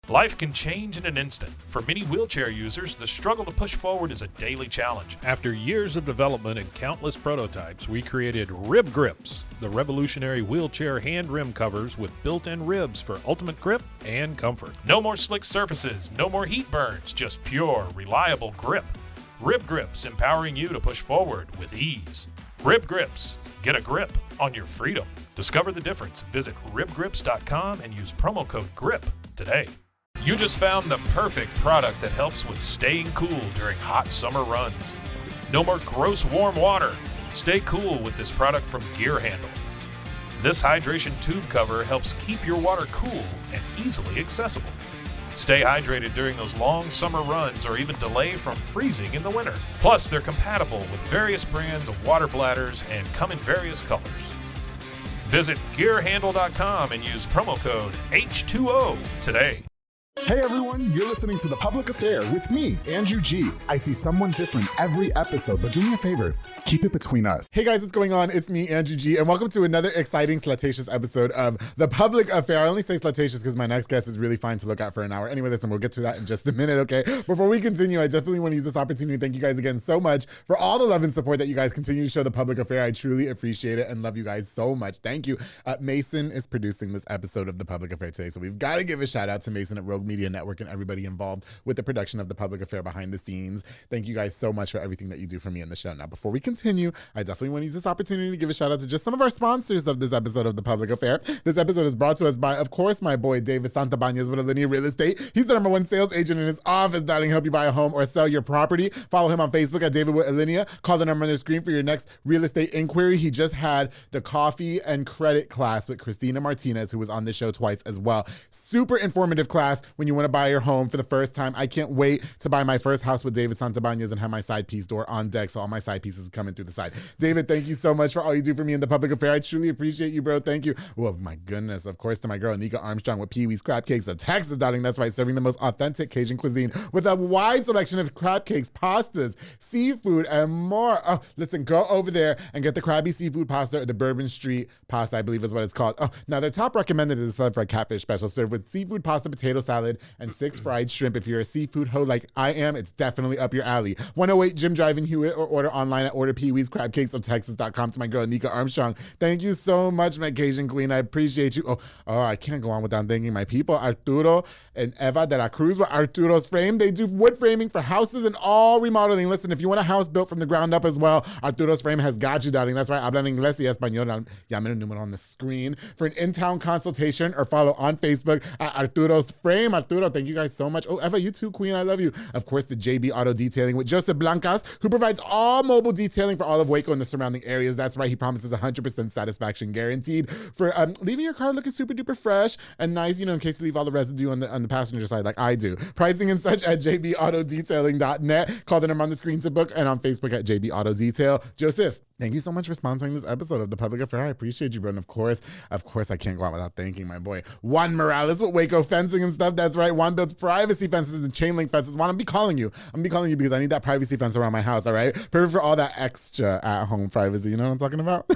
Life can change in an instant. For many wheelchair users, the struggle to push forward is a daily challenge. After years of development and countless prototypes, we created Rib Grips, the revolutionary wheelchair hand rim covers with built-in ribs for ultimate grip and comfort. No more slick surfaces, no more heat burns, just pure, reliable grip. Rib Grips, empowering you to push forward with ease. Rib Grips, get a grip on your freedom. Discover the difference. Visit ribgrips.com and use promo code GRIP today. You just found the perfect product that helps with staying cool during hot summer runs. No more gross warm water. Stay cool with this product from Gear Handle. This hydration tube cover helps keep your water cool and easily accessible. Stay hydrated during those long summer runs or even delay from freezing in the winter. Plus, they're compatible with various brands of water bladders and come in various colors. Visit gearhandle.com and use promo code H2O today. Hey everyone, you're listening to The Public Affair with me, Andrew G. I see someone different every episode, but do me a favor, keep it between us. Hey guys, what's going on? It's me, Andrew G, and welcome to another exciting Slutatious episode of The Public Affair. I only say Slutatious because my next guest is really fine to look at for an hour. Anyway, listen, we'll get to that in just a minute, okay? Before we continue, I definitely want to use this opportunity to thank you guys again so much for all the love and support that you guys continue to show The Public Affair. I truly appreciate it and love you guys so much. Thank you. Mason is producing this episode of The Public Affair today, so we've got to give a shout out to Mason at Rogue Media Network and everybody involved with the production of The Public Affair behind the scenes. Thank you guys so much for everything that you do for me in the show. Now, before we continue, I definitely want to use this opportunity to give a shout out to just some of our sponsors of this episode of The Public Affair. This episode is brought to us by, of course, my boy David Santabanez with Alinea Real Estate. He's the #1 sales agent in his office, darling, help you buy a home or sell your property. Follow him on Facebook at David with Alinea. Call the number on the screen for your next real estate inquiry. He just had the coffee and credit class with Christina Martinez, who was on the show twice as well. Super informative class when you want to buy your home for the first time. I can't wait to buy my first house with David Santabanez and have my side piece door on deck, so all my side pieces coming through the side. David, thank you so much for all you do for me in The Public Affair. I truly appreciate you, bro. Thank you. Oh my goodness. Of course, to my girl, Nika Armstrong with Pee Wee's Crab Cakes of Texas, darling. That's right, serving the most authentic Cajun cuisine with a wide selection of crab cakes, pastas, seafood, and more. Oh, listen, go over there and get the Krabby Seafood Pasta or the Bourbon Street Pasta, I believe is what it's called. Oh, now their top recommended is the fried catfish special, served with seafood pasta, potato salad, and 6 fried shrimp. If you're a seafood hoe like I am, it's definitely up your alley. 108 Jim Drive in Hewitt, or order online at orderpeeweescrabcakesoftexas.com. To my girl, Nika Armstrong. Thank you so much, my Cajun queen. I appreciate you. Oh, I can't go on without thanking my people, Arturo and Eva de la Cruz with Arturo's Frame. They do wood framing for houses and all remodeling. Listen, if you want a house built from the ground up as well, Arturo's Frame has got you, darling. That's right. Hablan inglés y español. Llamen el número on the screen for an in-town consultation, or follow on Facebook at Arturo's Frame. Arturo, thank you guys so much. Oh, Eva, you too, queen. I love you. Of course, the JB Auto Detailing with Joseph Blancas, who provides all mobile detailing for all of Waco and the surrounding areas. That's right. He promises 100% satisfaction guaranteed for leaving your car looking super duper fresh and nice, in case you leave all the residue on the passenger side like I do. Pricing and such at jbautodetailing.net. Call the number on the screen to book, and on Facebook at JB Auto Detail. Joseph, thank you so much for sponsoring this episode of The Public Affair. I appreciate you, bro. And of course, I can't go out without thanking my boy Juan Morales with Waco Fencing and stuff. That's right. Juan builds privacy fences and chain link fences. Juan, I'm calling you because I need that privacy fence around my house, all right? Perfect for all that extra at-home privacy. You know what I'm talking about?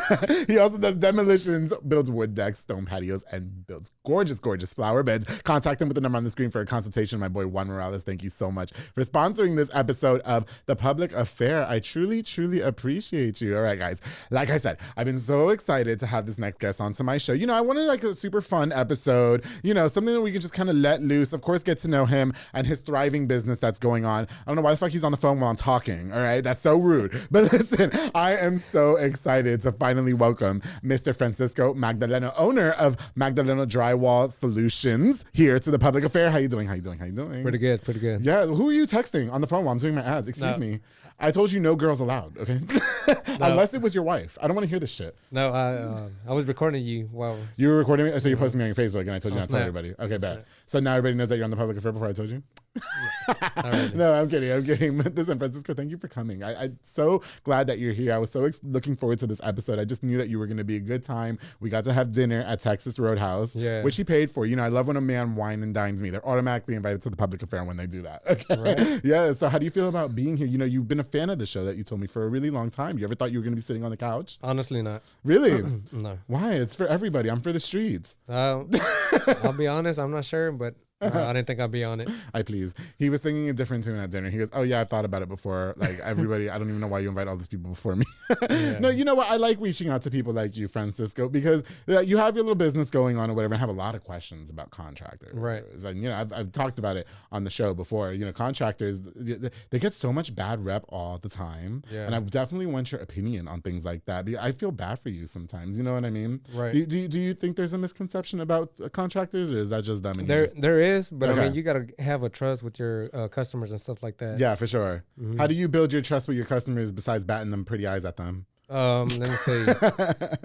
He also does demolitions, builds wood decks, stone patios, and builds gorgeous, gorgeous flower beds. Contact him with the number on the screen for a consultation. My boy Juan Morales, thank you so much for sponsoring this episode of The Public Affair. I truly, truly appreciate you. All right, guys. Like I said, I've been so excited to have this next guest onto my show. I wanted like a super fun episode, something that we could just kind of let loose. Of course, get to know him and his thriving business that's going on. I don't know why the fuck he's on the phone while I'm talking, all right? That's so rude. But listen, I am so excited to finally welcome Mr. Francisco Magdeleno, owner of Magdeleno Drywall Solutions, here to The Public Affair. How you doing? Pretty good. Yeah, who are you texting on the phone while I'm doing my ads? Excuse me. I told you no girls allowed, okay? No. Unless it was your wife. I don't want to hear this shit. No, I was recording you while... You were recording me? So you're posting me on your Facebook, and I told you not to tell snap. everybody. Okay, bet. Snap. So now everybody knows that you're on The Public Affair before I told you? Already. No, I'm kidding. Listen, Francisco, thank you for coming. I'm so glad that you're here. I was so looking forward to this episode. I just knew that you were going to be a good time. We got to have dinner at Texas Roadhouse, which he paid for. I love when a man wine and dines me. They're automatically invited to The Public Affair when they do that. Okay. Right. Yeah. So how do you feel about being here? You've been a fan of the show that you told me for a really long time. You ever thought you were going to be sitting on the couch? Honestly, not. Really? No. Why? It's for everybody. I'm for the streets. I'll be honest, I'm not sure, but I didn't think I'd be on it. Please. He was singing a different tune at dinner. He goes, oh yeah, I've thought about it before. Like everybody, I don't even know why you invite all these people before me. No, you know what? I like reaching out to people like you, Francisco, because you have your little business going on or whatever, and have a lot of questions about contractors. Right. And, I've talked about it on the show before. Contractors, they get so much bad rep all the time. Yeah. And I definitely want your opinion on things like that. I feel bad for you sometimes. You know what I mean? Right. Do you think there's a misconception about contractors, or is that just them? And there is, but Okay. I mean, you got to have a trust with your customers and stuff like that. Yeah, for sure. Mm-hmm. How do you build your trust with your customers besides batting them pretty eyes at them? Let me see.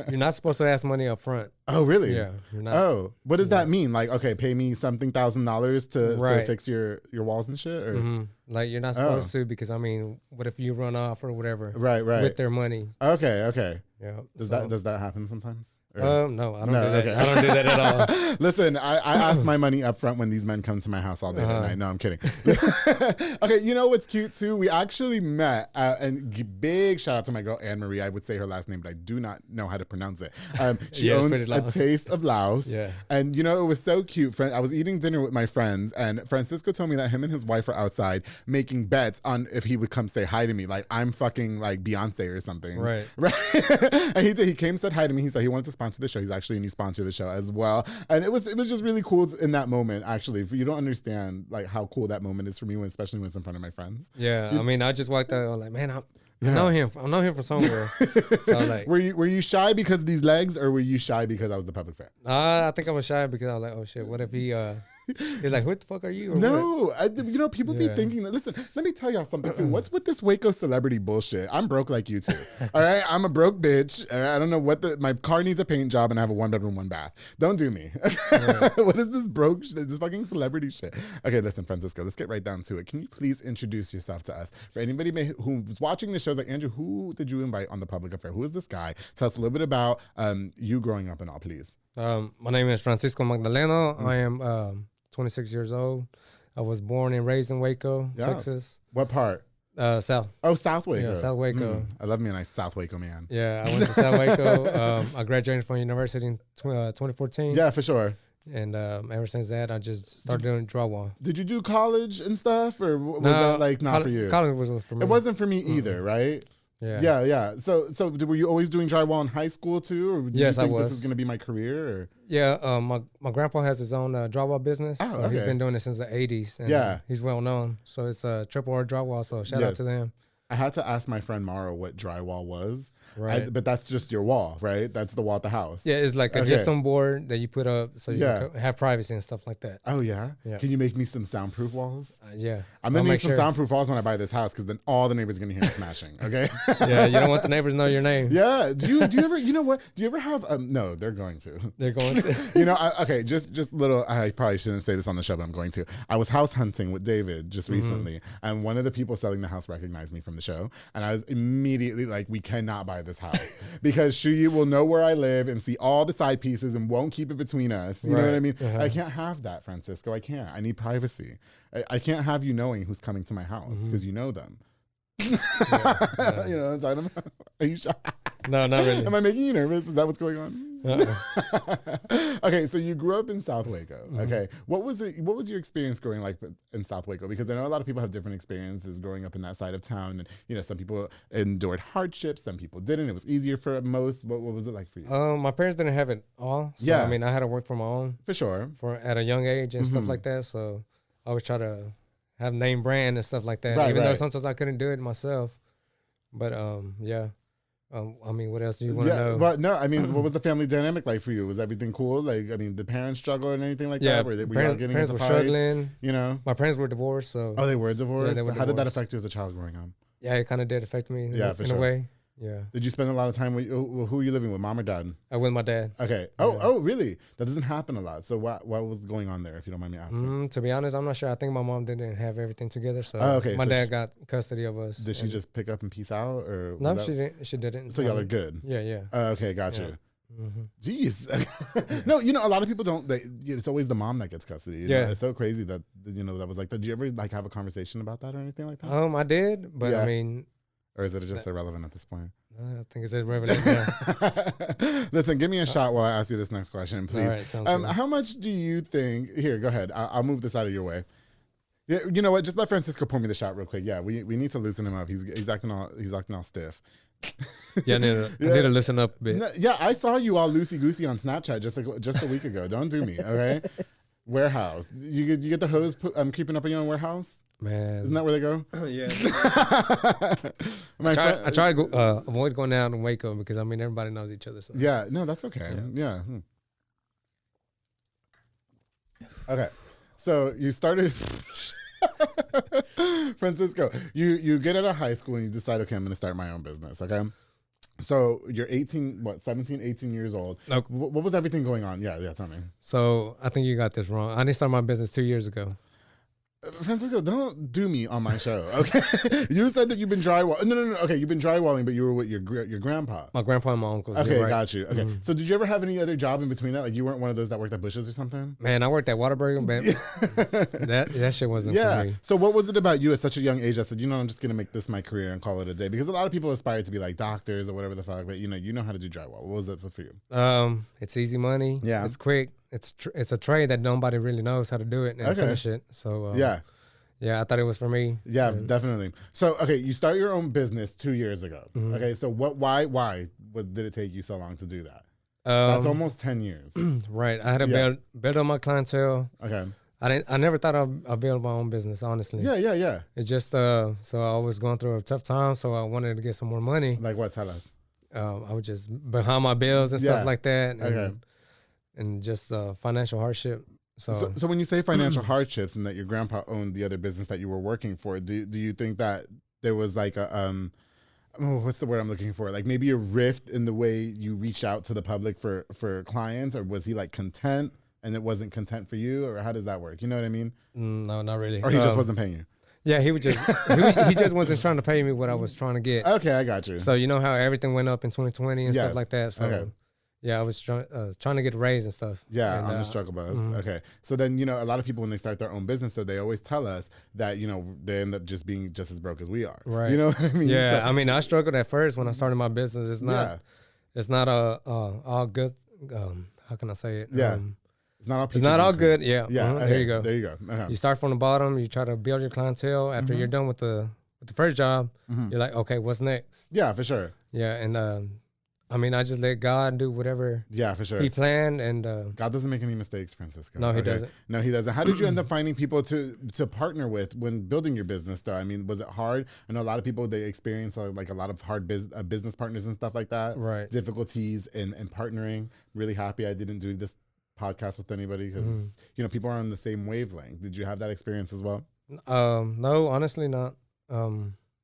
You're not supposed to ask money up front. Oh, really? Yeah. You're not. Oh, what does that mean? Like, okay, pay me something $1,000 to Right. fix your walls and shit? Or? Mm-hmm. Like, you're not supposed to, because I mean, what if you run off or whatever? Right. With their money. Okay. Yeah. Does that happen sometimes? No, I don't do that. Okay. I don't do that at all. Listen, I ask my money up front when these men come to my house all day and night. No, I'm kidding. Okay, you know what's cute too? We actually met, and big shout out to my girl Anne Marie. I would say her last name, but I do not know how to pronounce it. She owns A Taste of Laos. Yeah. And it was so cute. I was eating dinner with my friends, and Francisco told me that him and his wife are outside making bets on if he would come say hi to me. Like I'm fucking like Beyonce or something. Right. And he came, said hi to me. He said he wanted to sponsor the show. He's actually a new sponsor of the show as well. And it was just really cool in that moment, actually. You don't understand like how cool that moment is for me, especially when it's in front of my friends. Yeah. I mean, I just walked out, I was like, man, I know him. I know him from somewhere. So like, were you shy because of these legs, or were you shy because I was the public fair? I think I was shy because I was like, oh shit, what if he's like, what the fuck are you? Or no, people be thinking that. Listen, let me tell y'all something too. What's with this Waco celebrity bullshit? I'm broke like you too. All right, I'm a broke bitch. All right? I don't know my car needs a paint job and I have a 1-bedroom, 1-bath. Don't do me. Right. What is this broke shit? This fucking celebrity shit. Okay, listen, Francisco, let's get right down to it. Can you please introduce yourself to us? For anybody who's watching the shows, like Andrew, who did you invite on the public affair? Who is this guy? Tell us a little bit about you growing up and all, please. My name is Francisco Magdeleno. I am 26 years old. I was born and raised in Waco, Texas. What part? South. Oh, South Waco. Yeah, South Waco. I love me a nice South Waco man. Yeah, I went to South Waco. I graduated from university in 2014. Yeah, for sure. And ever since that, I just started doing drywall. Did you do college and stuff, or was that like not for you? College wasn't for me. It wasn't for me either, right? Yeah. So were you always doing drywall in high school too, or did you think this was going to be my career? Or? Yeah, my grandpa has his own drywall business. Oh, so okay. He's been doing it since the 80s. And, he's well known. So it's Triple R Drywall. So shout out to them. I had to ask my friend Mara what drywall was. Right. But that's just your wall, right? That's the wall at the house. Yeah, it's like a gypsum board that you put up so you can have privacy and stuff like that. Oh, yeah? Can you make me some soundproof walls? Yeah. I'm going to need some soundproof walls when I buy this house, because then all the neighbors are going to hear me smashing, okay? Yeah, you don't want the neighbors to know your name. Yeah. Do you ever, you know what? Do you ever have, no, they're going to. They're going to. Okay, just little, I probably shouldn't say this on the show, but I'm going to. I was house hunting with David just recently, and one of the people selling the house recognized me from the show, and I was immediately like, we cannot buy this house. Because she will know where I live and see all the side pieces and won't keep it between us. You know what I mean? I can't have that, Francisco. I can't. I need privacy. I can't have you knowing who's coming to my house because you know them. You know what I'm talking about? Are you shy? No, not really. Am I making you nervous? Is that what's going on? Okay, so you grew up in South Waco. Okay, what was your experience growing like in South Waco? Because I know a lot of people have different experiences growing up in that side of town, and some people endured hardships, some people didn't. It was easier for most. What was it like for you? My parents didn't have it all. So, I mean, I had to work for my own. For sure. At a young age and stuff like that. So I always try to have name brand and stuff like that. Even though sometimes I couldn't do it myself. But I mean, what else do you want to know? But no, I mean, what was the family dynamic like for you? Was everything cool? Like, I mean, did parents struggle or anything like that? Were you all getting parents into were fights? Struggling. You know? My parents were divorced, so. Oh, they were divorced? Yeah, they were How did that divorced. affect you as a child growing up? Yeah, it kind of did affect me in a way. Yeah. Did you spend a lot of time with, who were you living with, mom or dad? With my dad. Okay. Oh, really? That doesn't happen a lot. So what was going on there, if you don't mind me asking? To be honest, I'm not sure. I think my mom didn't have everything together, so my so dad got custody of us. Did she just pick up and peace out, or no? She didn't. So y'all are good. Yeah. Okay, gotcha. Jeez. No, a lot of people don't. It's always the mom that gets custody. You know? It's so crazy that that was like. Did you ever like have a conversation about that or anything like that? I did, but I mean. Or is it just irrelevant at this point? I think it's irrelevant now. Listen, give me a shot while I ask you this next question, please. All right, sounds good. How much do you think? Here, go ahead. I'll move this out of your way. Yeah, you know what? Just let Francisco pour me the shot real quick. Yeah, we need to loosen him up. He's acting all stiff. Yeah, I need to listen up a bit. No, yeah, I saw you all loosey goosey on Snapchat just a week ago. Don't do me, okay? Warehouse. You get the hose creeping up on your own warehouse. Man, Isn't that where they go? Yeah. I try to avoid going down to Waco because everybody knows each other. So. Yeah, no, that's okay. Yeah. Okay, so you started, Francisco. You get out of high school and you decide, okay, I'm going to start my own business. Okay, so you're 17, 18 years old. Nope. What was everything going on? Yeah, tell me. So I think you got this wrong. I didn't start my business 2 years ago. Francisco, don't do me on my show, okay? You said that you've been drywalling. No. Okay, you've been drywalling, but you were with your grandpa. My grandpa and my uncles. Okay, right. got you. Okay, so did you ever have any other job in between that? Like you weren't one of those that worked at Bush's or something? Man, I worked at Whataburger, but that shit wasn't for me. So what was it about you at such a young age that said, I'm just gonna make this my career and call it a day? Because a lot of people aspire to be like doctors or whatever the fuck, but you know how to do drywall. What was it for you? It's easy money. Yeah, it's quick. It's a trade that nobody really knows how to do it and finish it. So yeah, I thought it was for me. Yeah, definitely. So, okay, you start your own business 2 years ago. Mm-hmm. Okay, so why did it take you so long to do that? That's almost 10 years. Right. I had to build up my clientele. Okay. I never thought I'd build my own business, honestly. Yeah. It's just, so I was going through a tough time, so I wanted to get some more money. Like what? Tell us. I was just behind my bills and stuff like that. And, and just financial hardship. So when you say financial hardships and that your grandpa owned the other business that you were working for, do you think that there was like a what's the word I'm looking for? Like maybe a rift in the way you reach out to the public for clients, or was he like content and it wasn't content for you, or how does that work? You know what I mean? No, not really. Or he just wasn't paying you? Yeah, he was just he just wasn't trying to pay me what I was trying to get. Okay, I got you. So you know how everything went up in 2020 and stuff like that. So yeah, I was trying to get a raise and stuff. Yeah, on the struggle bus. Mm-hmm. Okay. So then, a lot of people when they start their own business, so they always tell us that, they end up just being just as broke as we are. Right. You know what I mean? Yeah, so, I struggled at first when I started my business. It's not all good. How can I say it? Yeah. It's not all good. Yeah. Yeah. Okay. There you go. There you go. Uh-huh. You start from the bottom. You try to build your clientele. After you're done with the first job, you're like, okay, what's next? Yeah, for sure. Yeah, and I just let God do whatever for sure. He planned, and God doesn't make any mistakes, Francisco. No, he doesn't. No, he doesn't. How did you end up finding people to partner with when building your business, though? Was it hard? I know a lot of people, they experience like a lot of hard business partners and stuff like that. Right. Difficulties in partnering. Really happy I didn't do this podcast with anybody because, people are on the same wavelength. Did you have that experience as well? No, honestly not.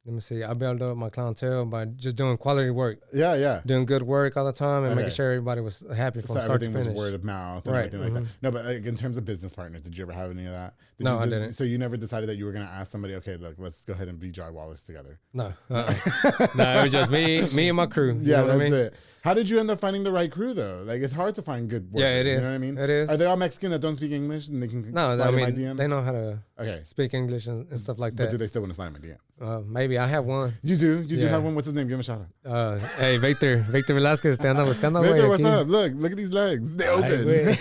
Let me see. I built up my clientele by just doing quality work. Yeah. Doing good work all the time and making sure everybody was happy from start to finish. Everything was word of mouth and everything like that. No, but like, in terms of business partners, did you ever have any of that? No, I didn't. So you never decided that you were going to ask somebody, okay, look, let's go ahead and be drywallers together? No. No, it was just me and my crew. Yeah, that's it. How did you end up finding the right crew, though? Like, it's hard to find good workers. Yeah, it is. You know what I mean? It is. Are they all Mexican that don't speak English and they can slide in my DMs? They know how to speak English and stuff like that. But do they still want to slide in my DMs? Maybe. I have one. You do? You do have one? What's his name? Give him a shout out. Hey, Victor Velasquez, te anda buscando. Victor, what's up? Look at these legs. They open.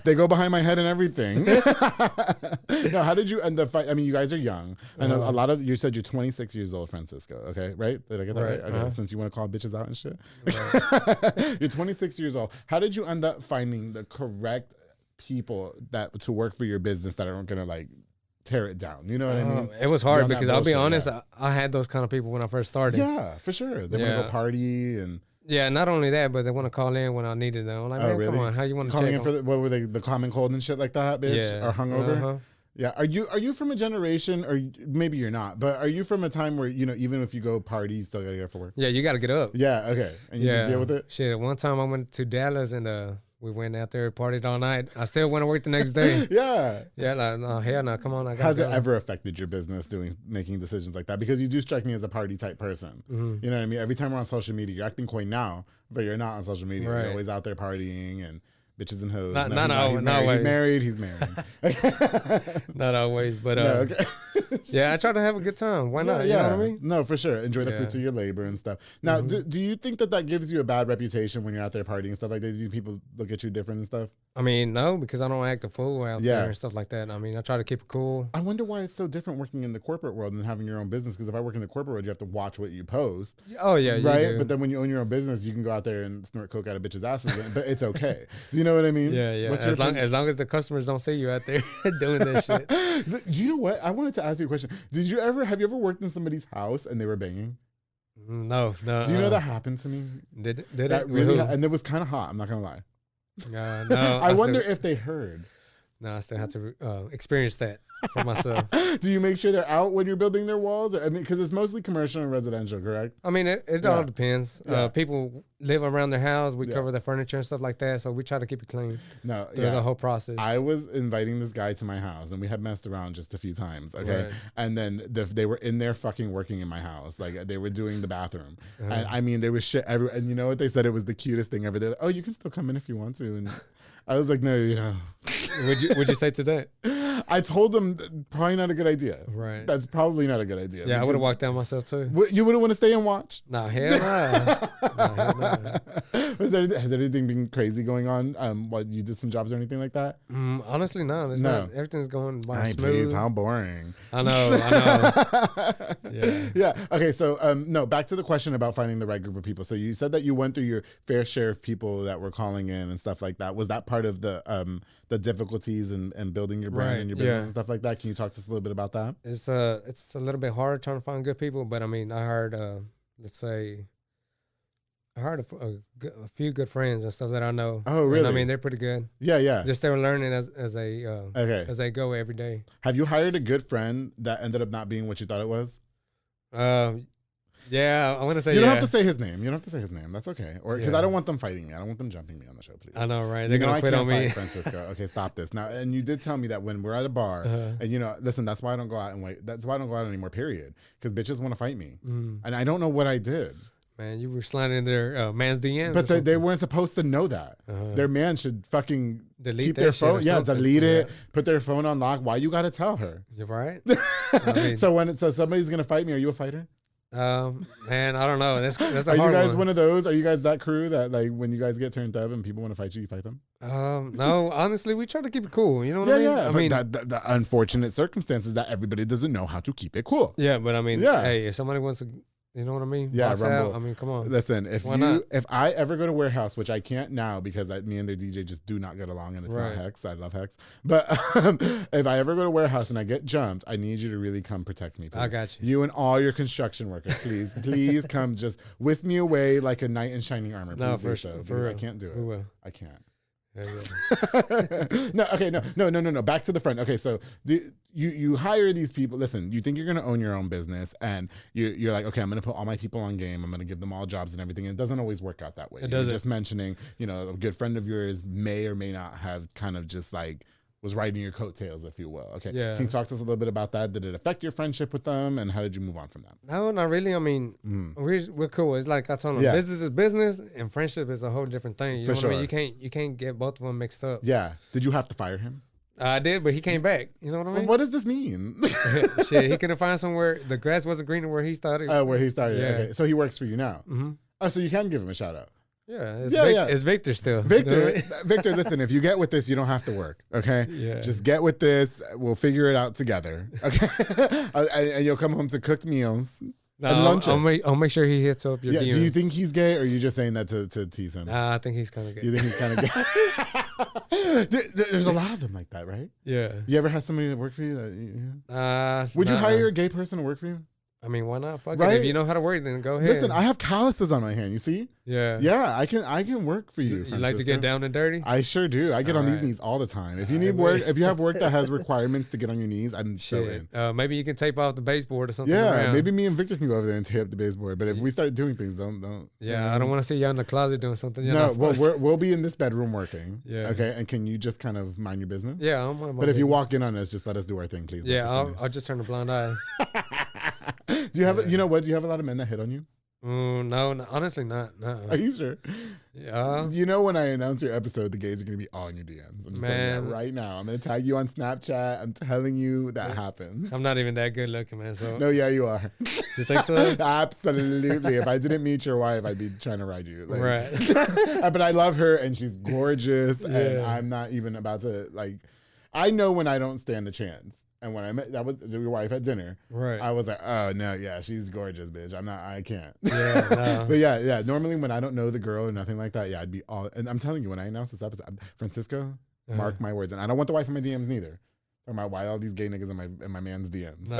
They go behind my head and everything. No, how did you end up fighting? You guys are young. I know a lot of, you said you're 26 years old, Francisco. Okay, right? Did I get that right? Okay, since you want to call bitches out and shit. Right. You're 26 years old. How did you end up finding the correct people to work for your business that aren't going to like tear it down? You know what I mean? It was hard because I'll be honest, I had those kind of people when I first started. Yeah, for sure. They want to go party and... Yeah, not only that, but they want to call in when I needed them. I'm like, man, really? Come on, how you want to calling check in for what were they, the common cold and shit like that, bitch? Yeah. Or hungover? Yeah. Are you from a generation, or maybe you're not, but are you from a time where, even if you go party, you still got to get up for work? Yeah, you got to get up. Yeah, okay. And you just deal with it? Shit, one time I went to Dallas and we went out there, partied all night. I still went to work the next day. Yeah. Yeah, like, no, hell no, come on. Has it ever affected your business making decisions like that? Because you do strike me as a party type person. Mm-hmm. You know what I mean? Every time we're on social media, you're acting coy now, but you're not on social media. Right. You're always out there partying and bitches and hoes. Not always. He's married. Not always, but no, okay. Yeah, I try to have a good time. Why not? Yeah. You know what I mean? No, for sure. Enjoy the fruits of your labor and stuff. Now, do you think that gives you a bad reputation when you're out there partying and stuff like that? Do people look at you different and stuff? I mean, no, because I don't act a fool out there and stuff like that. I mean, I try to keep it cool. I wonder why it's so different working in the corporate world than having your own business. Because if I work in the corporate world, you have to watch what you post. Oh, yeah. Right? You do. But then when you own your own business, you can go out there and snort coke out of bitches' asses. But it's okay. Do you know what I mean? Yeah. As long as the customers don't see you out there doing this shit. Do you know what? I wanted to ask you a question. Have you ever worked in somebody's house and they were banging? No. Do you know that happened to me? Did that it? Really and it was kind of hot. I'm not gonna lie. No. I wonder if they heard. No, I still have to experience that for myself. Do you make sure they're out when you're building their walls? I mean, because it's mostly commercial and residential, correct? I mean, it all depends. Yeah. People live around their house. We cover their furniture and stuff like that, so we try to keep it clean through the whole process. I was inviting this guy to my house, and we had messed around just a few times, okay? Right. And then they were in there fucking working in my house. Like, they were doing the bathroom. And I mean, there was shit everywhere. And you know what they said? It was the cutest thing ever. They're like, oh, you can still come in if you want to. And I was like, no, you know. Would you say to that? I told them probably not a good idea. Right. That's probably not a good idea. Yeah, I would have walked down myself too. You wouldn't want to stay and watch? No, hell no. Has anything been crazy going on? While you did some jobs or anything like that? Honestly, no. It's not. Everything's going by smooth. Please, how boring. I know. Yeah. Okay, so no, back to the question about finding the right group of people. So you said that you went through your fair share of people that were calling in and stuff like that. Was that part of the difficulties and building your brand and your business and stuff like that? Can you talk to us a little bit about that? It's a little bit hard trying to find good people, but I mean, I hired a few good friends and stuff that I know. Oh, really? And I mean, they're pretty good. Yeah. Just they were learning as they go every day. Have you hired a good friend that ended up not being what you thought it was? Yeah, I want to say you don't have to say his name. You don't have to say his name. That's okay. Or because I don't want them fighting me. I don't want them jumping me on the show, please. I know, right? They're gonna quit on me. Francisco. Okay, stop this now. And you did tell me that when we're at a bar, and listen, that's why I don't go out and wait. That's why I don't go out anymore. Period. Because bitches want to fight me, and I don't know what I did. Man, you were sliding in their man's DMs. But they weren't supposed to know that. Their man should fucking delete keep their phone. Yeah, delete it. Yeah. Put their phone on lock. Why you got to tell her? You're right. I mean, so somebody's gonna fight me, are you a fighter? Man, I don't know. That's a hard hard you guys one. One of those? Are you guys that crew that like when you guys get turned up and people want to fight you fight them? No, honestly, we try to keep it cool. You know what I mean? Yeah. I mean, the unfortunate circumstances that everybody doesn't know how to keep it cool. Yeah, but I mean, hey, if somebody wants to, you know what I mean? Yeah, out, I mean, come on. Listen, if I ever go to Warehouse, which I can't now because me and their DJ just do not get along, and it's not Hex. I love Hex, but if I ever go to Warehouse and I get jumped, I need you to really come protect me. Please. I got you. You and all your construction workers, please come just whisk me away like a knight in shining armor. Please no, for real. I can't do it. We will. I can't. Yeah. No. Back to the front. Okay, so you hire these people. Listen, you think you're going to own your own business, and you're like, okay, I'm going to put all my people on game. I'm going to give them all jobs and everything. And it doesn't always work out that way. It doesn't. Just mentioning, a good friend of yours may or may not have kind of just like was riding your coattails, if you will. Okay. Yeah. Can you talk to us a little bit about that? Did it affect your friendship with them, and how did you move on from that? No, not really. I mean, we're cool. It's like I told them, business is business, and friendship is a whole different thing. You know what I mean? You can't get both of them mixed up. Yeah. Did you have to fire him? I did, but he came back. You know what I mean? What does this mean? Shit, he couldn't find somewhere. The grass wasn't greener where he started. Where he started. Yeah. Okay. So he works for you now. Mm-hmm. Oh, so you can give him a shout out. Yeah, it's Victor still. Victor, listen, if you get with this, you don't have to work, okay? Yeah. Just get with this. We'll figure it out together, okay? And you'll come home to cooked meals and lunch. I'll make sure he hits up your DM. Do you think he's gay, or are you just saying that to tease him? I think he's kind of gay. You think he's kind of gay? There's a lot of them like that, right? Yeah. You ever had somebody that worked for you? Would you hire a gay person to work for you? I mean, why not? Fuck it. If you know how to work, then go ahead. Listen, I have calluses on my hand. You see? Yeah. Yeah, I can work for you. You like to get down and dirty? I sure do. I get on these knees all the time. If you need work, if you have work that has requirements to get on your knees, I'm so in. Maybe you can tape off the baseboard or something. Yeah, around. maybe me and Victor can go over there and tape the baseboard. But if we start doing things, don't. Yeah, I don't want to see you in the closet doing something. We'll be in this bedroom working. Yeah. Okay, and can you just kind of mind your business? Yeah, I'm mind my But if you business. walk in on us, just let us do our thing, please. Yeah, I'll just turn a blind eye. Do you have? You know what? Do you have a lot of men that hit on you? No, honestly, not. No. Are you sure? Yeah. You know, when I announce your episode, the gays are going to be all in your DMs. I'm just saying that right now. I'm going to tag you on Snapchat. I'm telling you that happens. I'm not even that good looking, man. So no, yeah, you are. You think so? Absolutely. If I didn't meet your wife, I'd be trying to ride you. Like, right. But I love her, and she's gorgeous, and I'm not even about to, like, I know when I don't stand a chance. And when I met that was your wife at dinner, right? I was like, oh no, yeah, she's gorgeous, bitch. I can't. Yeah, no. But yeah. Normally when I don't know the girl or nothing like that, yeah, I'd be all. And I'm telling you, when I announced this episode, Francisco, mark my words, and I don't want the wife in my DMs neither. Or why all these gay niggas in my man's DMs? No.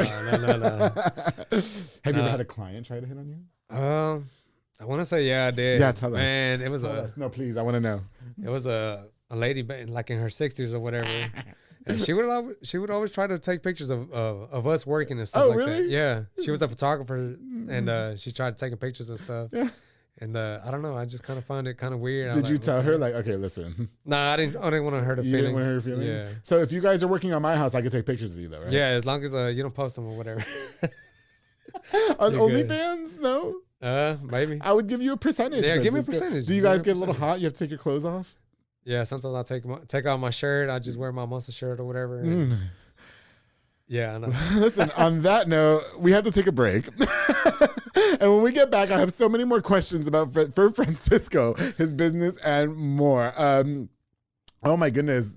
Have you ever had a client try to hit on you? I want to say I did. Yeah, tell us. Man, it was no, please, I want to know. It was a lady like in her 60s or whatever. And she would always try to take pictures of us working and stuff like that. Yeah, she was a photographer, and she tried taking pictures and stuff. Yeah. And I don't know, I just kind of found it kind of weird. Did you tell her like, okay, listen? Nah, I didn't want to hurt her feelings. You didn't want to hurt her feelings? Yeah. So if you guys are working on my house, I can take pictures of you though, right? Yeah, as long as you don't post them or whatever. On OnlyFans, no. Maybe. I would give you a percentage. Yeah, give me a percentage. Do you guys get a little hot? You have to take your clothes off? Yeah, sometimes I take off my shirt. I just wear my muscle shirt or whatever. Yeah, I know. Listen, on that note, we have to take a break. And when we get back, I have so many more questions about for Francisco, his business, and more. Oh my goodness.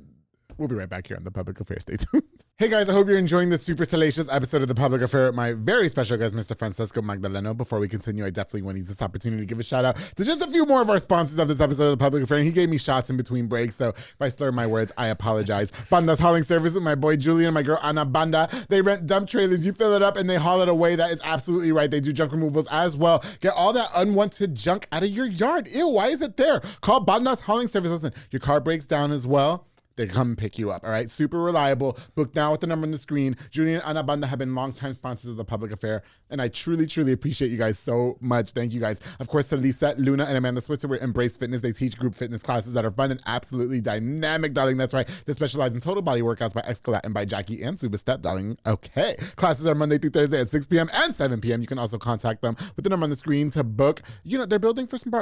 We'll be right back here on The Public Affair. Stay tuned. Hey guys, I hope you're enjoying this super salacious episode of The Public Affair with my very special guest, Mr. Francisco Magdeleno. Before we continue, I definitely want to use this opportunity to give a shout out to just a few more of our sponsors of this episode of The Public Affair. And he gave me shots in between breaks, so if I slur my words, I apologize. Banda's hauling service with my boy Julian and my girl Ana Banda. They rent dump trailers. You fill it up and they haul it away. That is absolutely right. They do junk removals as well. Get all that unwanted junk out of your yard. Ew, why is it there? Call Banda's hauling service. Listen, your car breaks down as well. They come and pick you up, all right? Super reliable. Book now with the number on the screen. Julian and Ana Banda have been longtime sponsors of The Public Affair, and I truly, truly appreciate you guys so much. Thank you guys. Of course, to Lisa, Luna, and Amanda Switzer with Embrace Fitness. They teach group fitness classes that are fun and absolutely dynamic, darling. That's right. They specialize in total body workouts by Escalat and by Jackie and Suba Step, darling. Okay. Classes are Monday through Thursday at 6 p.m. and 7 p.m. You can also contact them with the number on the screen to book. You know, they're building for some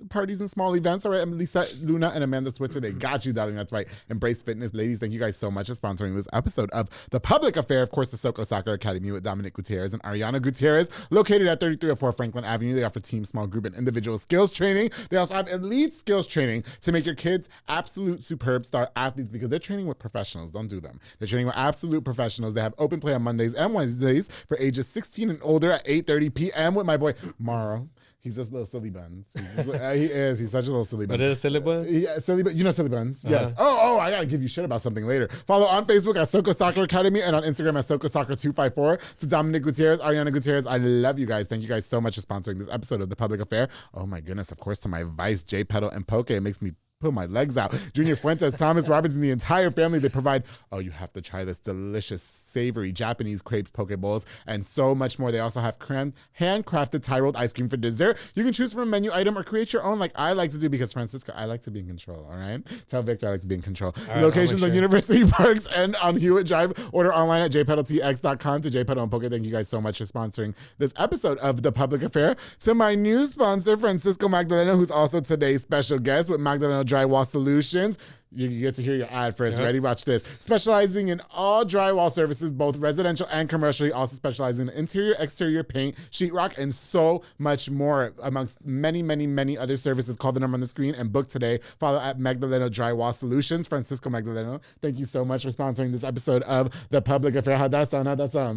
parties and small events, all right? Lisa, Luna, and Amanda Switzer, they got you, darling. That's right. Embrace Fitness. Ladies, thank you guys so much for sponsoring this episode of The Public Affair. Of course, the Soko Soccer Academy with Dominic Gutierrez and Ariana Gutierrez, located at 3304 Franklin Avenue. They offer team, small group, and individual skills training. They also have elite skills training to make your kids absolute superb star athletes, because they're training with professionals. Don't do them. They're training with absolute professionals. They have open play on Mondays and Wednesdays for ages 16 and older at 8:30 p.m. with my boy Morrow. He's just little silly buns. He is. He's such a little silly bun. But is silly buns? Yeah, silly buns. You know silly buns. Yes. Oh, I got to give you shit about something later. Follow on Facebook at Soko Soccer Academy and on Instagram at Soko Soccer 254. To Dominic Gutierrez, Ariana Gutierrez, I love you guys. Thank you guys so much for sponsoring this episode of The Public Affair. Oh my goodness. Of course, to my Vice, J Pedal, and Poke. It makes me put my legs out. Junior Fuentes, Thomas Roberts, and the entire family, they provide, you have to try this delicious, savory Japanese crepes, poke bowls, and so much more. They also have handcrafted Thai-rolled ice cream for dessert. You can choose from a menu item or create your own like I like to do, because Francisco, I like to be in control, all right? Tell Victor I like to be in control. Right, locations on University Parks and on Hewitt Drive. Order online at jpedaltx.com. To JPedal and Poke, thank you guys so much for sponsoring this episode of The Public Affair. To my new sponsor, Francisco Magdeleno, who's also today's special guest with Magdeleno Drywall Solutions. You get to hear your ad first. Ready? Watch this. Specializing in all drywall services, both residential and commercially. Also specializing in interior, exterior paint, sheetrock, and so much more, amongst many, many, many other services. Call the number on the screen and book today. Follow at Magdeleno Drywall Solutions. Francisco Magdeleno, thank you so much for sponsoring this episode of The Public Affair. How'd that sound?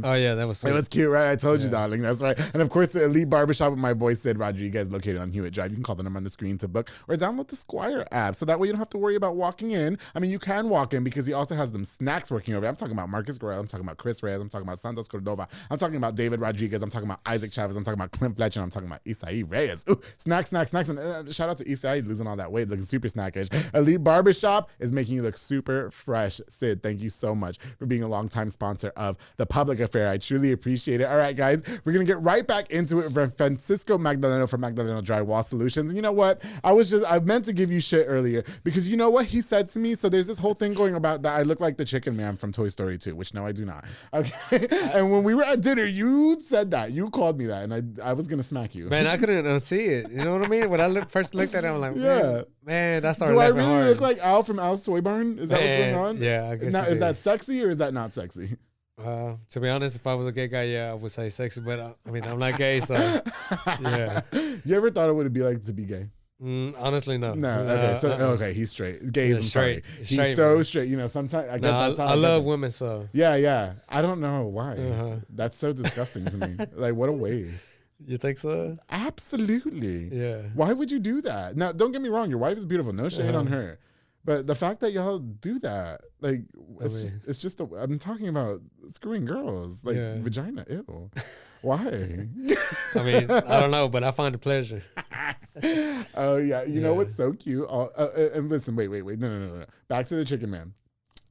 Oh, yeah, that was sweet. It was cute, right? I told you, darling. That's right. And of course, the Elite Barbershop with my boy Sid Rodriguez, located on Hewitt Drive. You can call the number on the screen to book or download the Squire app, so that way you don't have to worry about walking in. I mean, you can walk in because he also has them snacks working over. I'm talking about Marcus Guerrero. I'm talking about Chris Reyes. I'm talking about Santos Cordova. I'm talking about David Rodriguez. I'm talking about Isaac Chavez. I'm talking about Clint Fletcher. I'm talking about Isai Reyes. Ooh, snacks. And shout out to Isai, losing all that weight, looking super snackish. Elite Barbershop is making you look super fresh. Sid, thank you so much for being a longtime sponsor of The Public Affair. I truly appreciate it. All right, guys, we're going to get right back into it from Francisco Magdeleno from Magdeleno Drywall Solutions. And you know what? I meant to give you shit earlier because you know what? He's said to me, so there's this whole thing going about that I look like the chicken man from Toy Story 2, which no, I do not. Okay. And when we were at dinner, you said that. You called me that, and I was going to smack you. Man, I couldn't unsee it. You know what I mean? When I first looked at it, I'm like, man, I started Do I laughing really hard. look like Al from Al's Toy Barn? Is that what's going on? Yeah, I guess Now, you is did. that sexy or is that not sexy? To be honest, if I was a gay guy, yeah, I would say sexy, but I mean, I'm not gay, so yeah. You ever thought it would be like to be gay? Honestly, no. No. Okay. So okay, he's straight. Gays, I'm straight. sorry. He's Straight, so man. straight. You know, sometimes I get No, that's how I get love it. women, so Yeah. I don't know why. Uh-huh. That's so disgusting to me. Like, what a waste. you think so? Absolutely. Yeah. Why would you do that? Now, don't get me wrong. Your wife is beautiful. No shade on her. But the fact that y'all do that, like, it's just I'm talking about screwing girls, like vagina. Ew. Why? I mean, I don't know, but I find a pleasure. Oh yeah. You know what's so cute? And listen, wait. No. Back to the chicken man.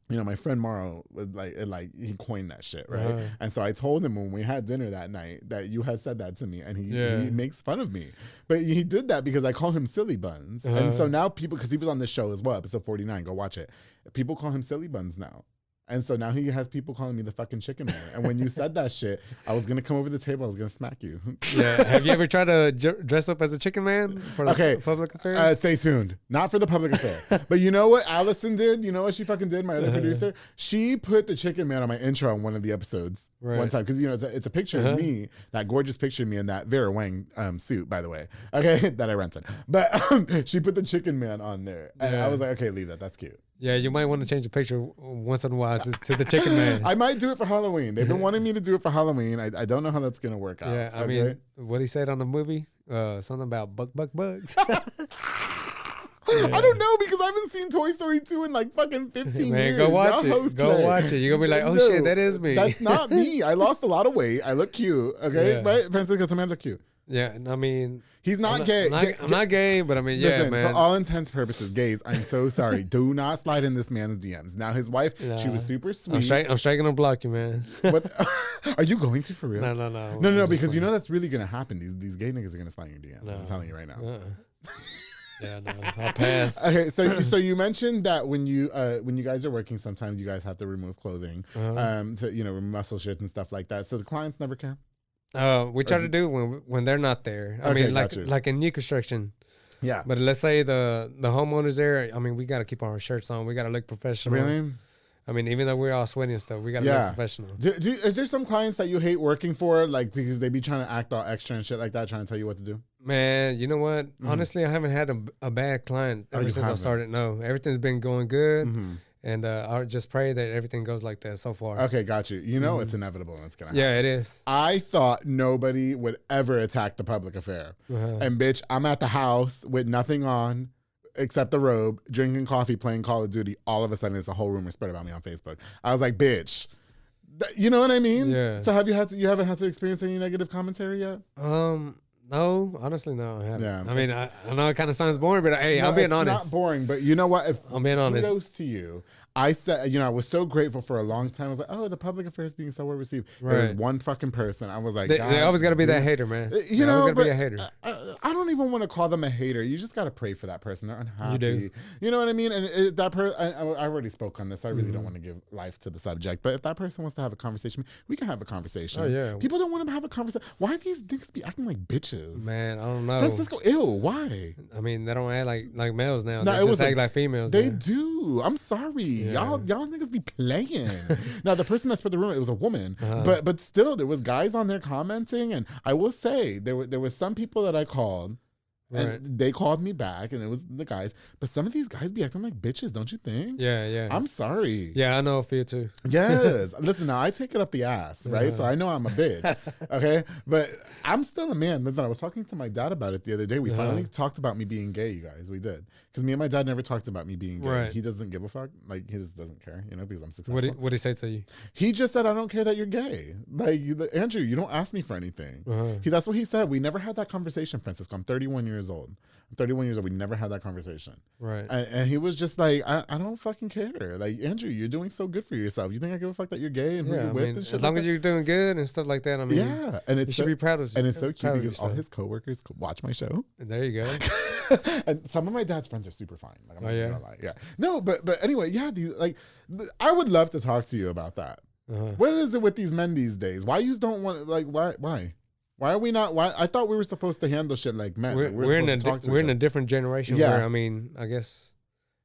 You know, my friend Morrow was like he coined that shit, right? And so I told him when we had dinner that night that you had said that to me, and he makes fun of me. But he did that because I call him Silly Buns. And so now people, because he was on the show as well, episode 49, go watch it. People call him Silly Buns now. And so now he has people calling me the fucking chicken man. And when you said that shit, I was going to come over the table. I was going to smack you. Yeah. Have you ever tried to dress up as a chicken man for the public affair? Stay tuned. Not for the public affair. But you know what Allison did? You know what she fucking did? My other producer? She put the chicken man on my intro on one of the episodes. Right. One time, because you know it's a picture of me, that gorgeous picture of me in that Vera Wang suit, by the way, okay, that I rented. But she put the chicken man on there, and I was like, okay, leave that. That's cute. Yeah, you might want to change the picture once in a while to the chicken man. I might do it for Halloween. They've been wanting me to do it for Halloween. I don't know how that's gonna work out. Yeah, I mean, what he said on the movie, something about bugs. I don't know because I haven't seen Toy Story 2 in like fucking 15 Man, years. go watch it. Go watch it. You're going to be like, oh, shit, that is me. That's not me. I lost a lot of weight. I look cute. Okay? Right? Francisco, tell me I look cute. Yeah, I mean... He's not gay. I'm not gay, but I mean, listen, man. For all intents purposes, gays, I'm so sorry. Do not slide in this man's DMs. Now, his wife, she was super sweet. I'm straight gonna block you, man. What? Are you going to, for real? No, because you know that's really going to happen. These gay niggas are going to slide in your DMs. I'm telling you right now. Yeah, no, I'll pass. Okay, so you mentioned that when you guys are working, sometimes you guys have to remove clothing, to muscle shirts and stuff like that. So the clients never care. We try to do when they're not there. I mean, like in new construction. Yeah. But let's say the homeowner's there. I mean, we got to keep our shirts on. We got to look professional. Really? I mean, even though we're all sweaty and stuff, we got to look professional. Is there some clients that you hate working for, like because they be trying to act all extra and shit like that, trying to tell you what to do? Man, you know what? Honestly, I haven't had a bad client ever since I started. No, everything's been going good. And I just pray that everything goes like that so far. Okay, got you. You know it's inevitable and it's going to happen. Yeah, it is. I thought nobody would ever attack the public affair. And bitch, I'm at the house with nothing on except the robe, drinking coffee, playing Call of Duty. All of a sudden, it's a whole rumor spread about me on Facebook. I was like, bitch. You know what I mean? Yeah. So you haven't had to experience any negative commentary yet? No, honestly, no, I haven't. Yeah. I mean, I know it kind of sounds boring, but hey, I'm being honest. It's not boring, but you know what? If I'm being honest. Kudos to you. I said, I was so grateful for a long time. I was like, oh, the public affairs being so well received. Right. There was one fucking person. I was like, they always got to be that hater, man. You know, but be a hater. I don't even want to call them a hater. You just got to pray for that person. They're unhappy. You do. You know what I mean? And that person, I already spoke on this. So I really don't want to give life to the subject. But if that person wants to have a conversation, we can have a conversation. Oh, yeah. People don't want to have a conversation. Why these niggas be acting like bitches? Man, I don't know. Francisco, ew, why? I mean, they don't act like males now. They just act like females. They do. I'm sorry. Y'all niggas be playing. Now the person that spread the rumor, it was a woman, but still there was guys on there commenting, and I will say there was some people that I called. And they called me back, and it was the guys. But some of these guys be acting like bitches, don't you think? Yeah. I'm sorry. Yeah, I know a few too. Yes. Listen, now I take it up the ass, right? So I know I'm a bitch, okay? But I'm still a man. Listen, I was talking to my dad about it the other day. We finally talked about me being gay, you guys. We did. Because me and my dad never talked about me being gay. Right. He doesn't give a fuck. Like, he just doesn't care, because I'm successful. What did he say to you? He just said, I don't care that you're gay. Like, Andrew, you don't ask me for anything. That's what he said. We never had that conversation, Francisco. I'm 31 years years old. I'm 31 years old. We never had that conversation. Right. And he was just like, I don't fucking care. Like, Andrew, you're doing so good for yourself. You think I give a fuck that you're gay and who you're with and shit? As long as you're doing good and stuff like that, I mean, yeah. And you should be proud of yourself. And it's so cute because all his coworkers watch my show. And there you go. And some of my dad's friends are super fine. Like, I'm not gonna lie. Yeah. No, but anyway, yeah, I would love to talk to you about that. What is it with these men these days? Why you don't want, like, why? Why are we not? Why I thought we were supposed to handle shit like men. We're in a different generation. Yeah. Where, I mean, I guess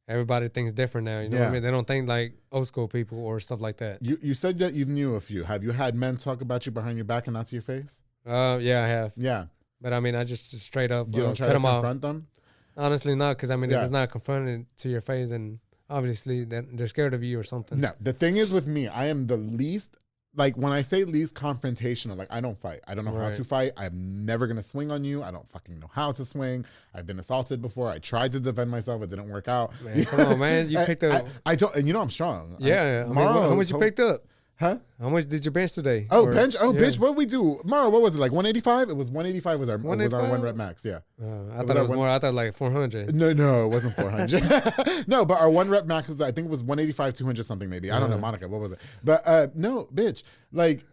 everybody thinks different now. You know what I mean? They don't think like old school people or stuff like that. You said that you knew a few. Have you had men talk about you behind your back and not to your face? Yeah, I have. Yeah. But I mean, I just straight up you don't try to confront them? Honestly, not, because I mean, if it's not confronted to your face, then obviously they're scared of you or something. No, the thing is with me, I am the least. Like, when I say least confrontational, like, I don't fight. I don't know how to fight. I'm never going to swing on you. I don't fucking know how to swing. I've been assaulted before. I tried to defend myself. It didn't work out. Man, come on, man. You picked up. I don't, and you know I'm strong. Yeah. I mean, how much you picked up? Huh? How much did you bench today? Oh, bench? Oh, bitch, what did we do? Mara, what was it, like 185? It was 185 was our one rep max, yeah. I thought it was more. I thought like 400. No, it wasn't 400. No, but our one rep max was, I think it was 185, 200 something maybe. I don't know, Monica, what was it? But no, bitch, like,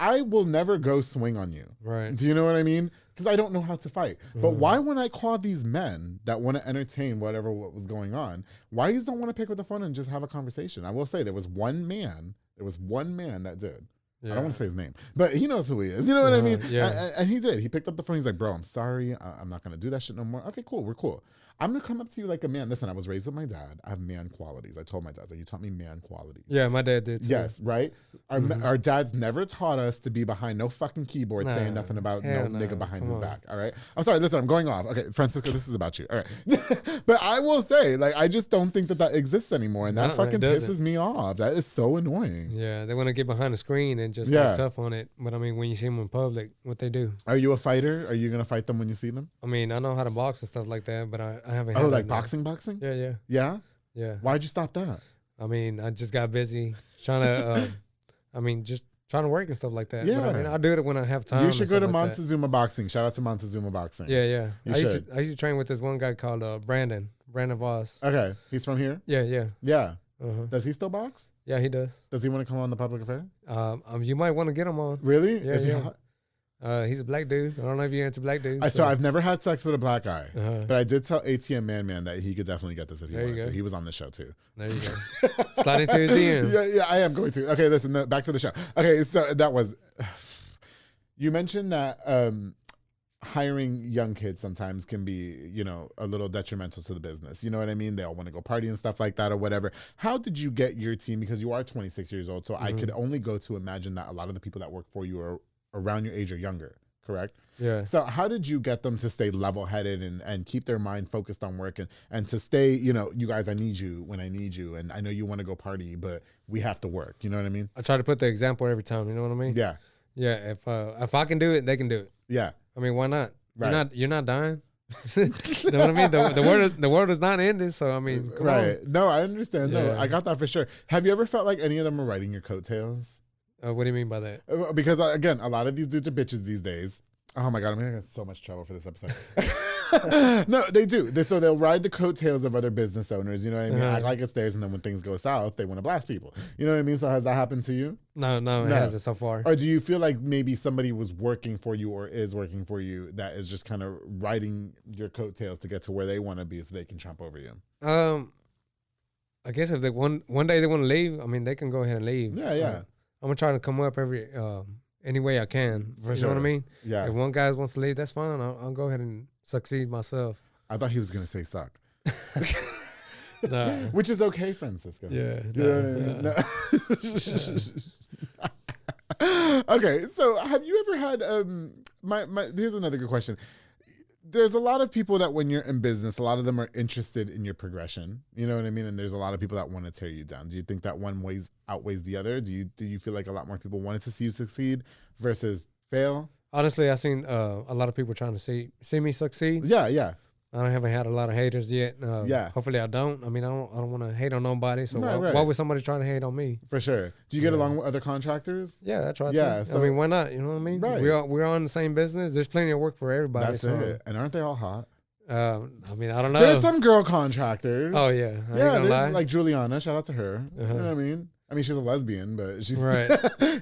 I will never go swing on you. Right. Do you know what I mean? Because I don't know how to fight. But why, when I call these men that want to entertain what was going on, why you don't want to pick up the phone and just have a conversation? I will say there was one man that did. Yeah. I don't want to say his name, but he knows who he is. You know what I mean? Yeah. And he did. He picked up the phone. He's like, bro, I'm sorry. I'm not going to do that shit no more. Okay, cool. We're cool. I'm going to come up to you like a man. Listen, I was raised with my dad. I have man qualities. I told my dad, you taught me man qualities. Yeah, my dad did too. Yes, right? Our dads never taught us to be behind no fucking keyboard saying nothing about no nigga behind his back, all right? I'm sorry, listen, I'm going off. Okay, Francisco, this is about you. All right. But I will say, like, I just don't think that exists anymore, and that fucking pisses me off. That is so annoying. Yeah, they want to get behind the screen and just get tough on it. But I mean, when you see them in public, what they do. Are you a fighter? Are you going to fight them when you see them? I mean, I know how to box and stuff like that, but I haven't. Oh, like boxing? Yeah. Why'd you stop that? I mean, I just got busy trying to, just trying to work and stuff like that. Yeah. But I mean, I'll do it when I have time. You should go to Montezuma Boxing. Shout out to Montezuma Boxing. Yeah. I used to train with this one guy called Brandon Voss. Okay. He's from here? Yeah. Does he still box? Yeah, he does. Does he want to come on the Public Affair? You might want to get him on. Really? Yeah, Is he hot? He's a black dude. I don't know if you're into black dudes. So I've never had sex with a black guy, but I did tell ATM Man that he could definitely get this if he wanted to. He was on the show too. There you go. Slide into his DMs. Yeah, I am going to. Okay, listen, back to the show. Okay, so that was, you mentioned that hiring young kids sometimes can be, a little detrimental to the business. You know what I mean? They all want to go party and stuff like that or whatever. How did you get your team? Because you are 26 years old, so I could only go to imagine that a lot of the people that work for you are around your age or younger, correct? Yeah. So how did you get them to stay level-headed and keep their mind focused on work and to stay, you guys, I need you when I need you, and I know you want to go party, but we have to work. You know what I mean? I try to put the example every time. You know what I mean? Yeah. Yeah. If I can do it, they can do it. Yeah. I mean, why not? Right. You're not dying. You know what I mean? The world is not ending. So I mean, come on. No, I understand. Yeah. No, I got that for sure. Have you ever felt like any of them are riding your coattails? What do you mean by that? Because again, a lot of these dudes are bitches these days. Oh my God, I'm gonna get so much trouble for this episode. No, they do. So they'll ride the coattails of other business owners. You know what I mean? Act like it's theirs, and then when things go south, they want to blast people. You know what I mean? So has that happened to you? No, it hasn't so far. Or do you feel like maybe somebody was working for you or is working for you that is just kind of riding your coattails to get to where they want to be so they can trump over you? I guess if they one day they want to leave, I mean, they can go ahead and leave. Yeah. I'm gonna try to come up any way I can. You know what I mean? Yeah. If one guy wants to leave, that's fine. I'll go ahead and succeed myself. I thought he was gonna say suck. Nah. Which is okay, Francisco. Yeah. You know what I mean? No. Okay, so have you ever had here's another good question. There's a lot of people that when you're in business, a lot of them are interested in your progression. You know what I mean? And there's a lot of people that want to tear you down. Do you think that one outweighs the other? Do you feel like a lot more people wanted to see you succeed versus fail? Honestly, I've seen a lot of people trying to see me succeed. Yeah. I haven't had a lot of haters yet. Yeah. Hopefully I don't. I mean, I don't want to hate on nobody. So right. why would somebody try to hate on me? For sure. Do you get along with other contractors? Yeah, I try to. So, I mean, why not? You know what I mean? Right. We're all in the same business. There's plenty of work for everybody. That's it. And aren't they all hot? I mean, I don't know. There's some girl contractors. Oh yeah, There's like Juliana. Shout out to her. You know what I mean? I mean, she's a lesbian, but she's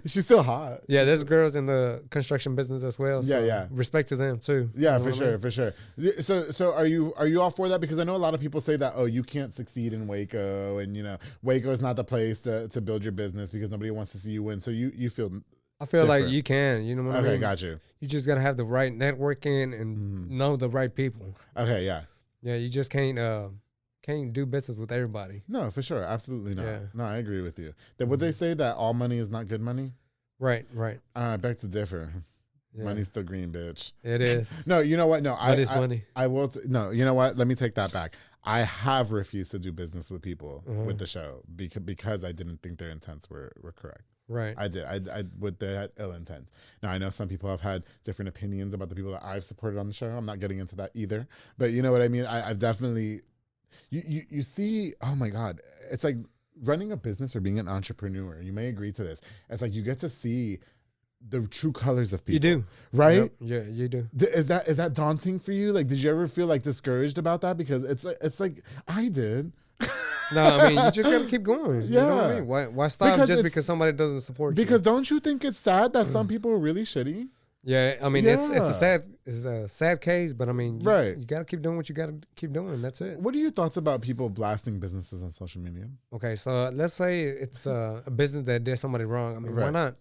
she's still hot. Yeah, there's girls in the construction business as well. So yeah. Respect to them too. Yeah, for sure. So are you all for that? Because I know a lot of people say that, oh, you can't succeed in Waco, and you know, Waco is not the place to build your business because nobody wants to see you win. So you feel. I feel different. like you can. You know what I mean? Okay, got you. You just gotta have the right networking and know the right people. Okay, yeah. Yeah, you just can't do business with everybody. No, for sure, absolutely not. Yeah. No, I agree with you. Would they say that all money is not good money? Right. I beg to differ. Yeah. Money's still green, bitch. It is. No, you know what? No, money. I will. No, you know what? Let me take that back. I have refused to do business with people with the show because I didn't think their intents were correct. Right. I did. I would. They had ill intent. Now I know some people have had different opinions about the people that I've supported on the show. I'm not getting into that either. But you know what I mean. I've definitely. You see. Oh my God! It's like running a business or being an entrepreneur. You may agree to this. It's like you get to see the true colors of people. You do, right? Yep. Yeah, you do. Is that daunting for you? Like, did you ever feel like discouraged about that? Because it's like I did. No, I mean, you just gotta keep going. Yeah. You know what I mean? Why stop because somebody doesn't support you? Because don't you think it's sad that some people are really shitty? Yeah, I mean, it's a sad case, but I mean, you gotta keep doing what you gotta keep doing. That's it. What are your thoughts about people blasting businesses on social media? Okay, so let's say it's a business that did somebody wrong. I mean, why not?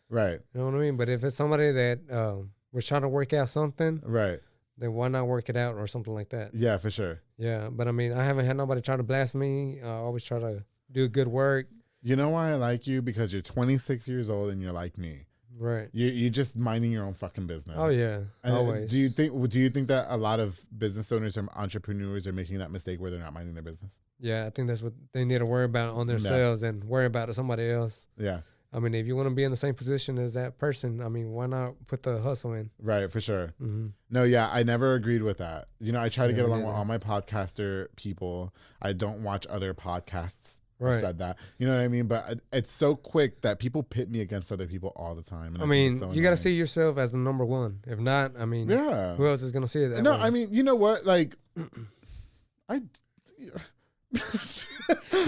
Right. You know what I mean? But if it's somebody that was trying to work out something, right, then why not work it out or something like that? Yeah, for sure. Yeah, but I mean, I haven't had nobody try to blast me. I always try to do good work. You know why I like you? Because you're 26 years old and you're like me. Right. You're just minding your own fucking business. Oh yeah, and always. Do you think that a lot of business owners or entrepreneurs are making that mistake where they're not minding their business? Yeah, I think that's what they need to worry about on themselves and worry about somebody else. Yeah. I mean, if you want to be in the same position as that person, I mean, why not put the hustle in? Right, for sure. Mm-hmm. No, yeah, I never agreed with that. You know, I try to get along with all my podcaster people. I don't watch other podcasts. Right. Said that. You know what I mean? But it's so quick that people pit me against other people all the time. And I mean, you got to see yourself as the number one. If not, I mean, who else is going to see it that way? I mean, you know what? Like,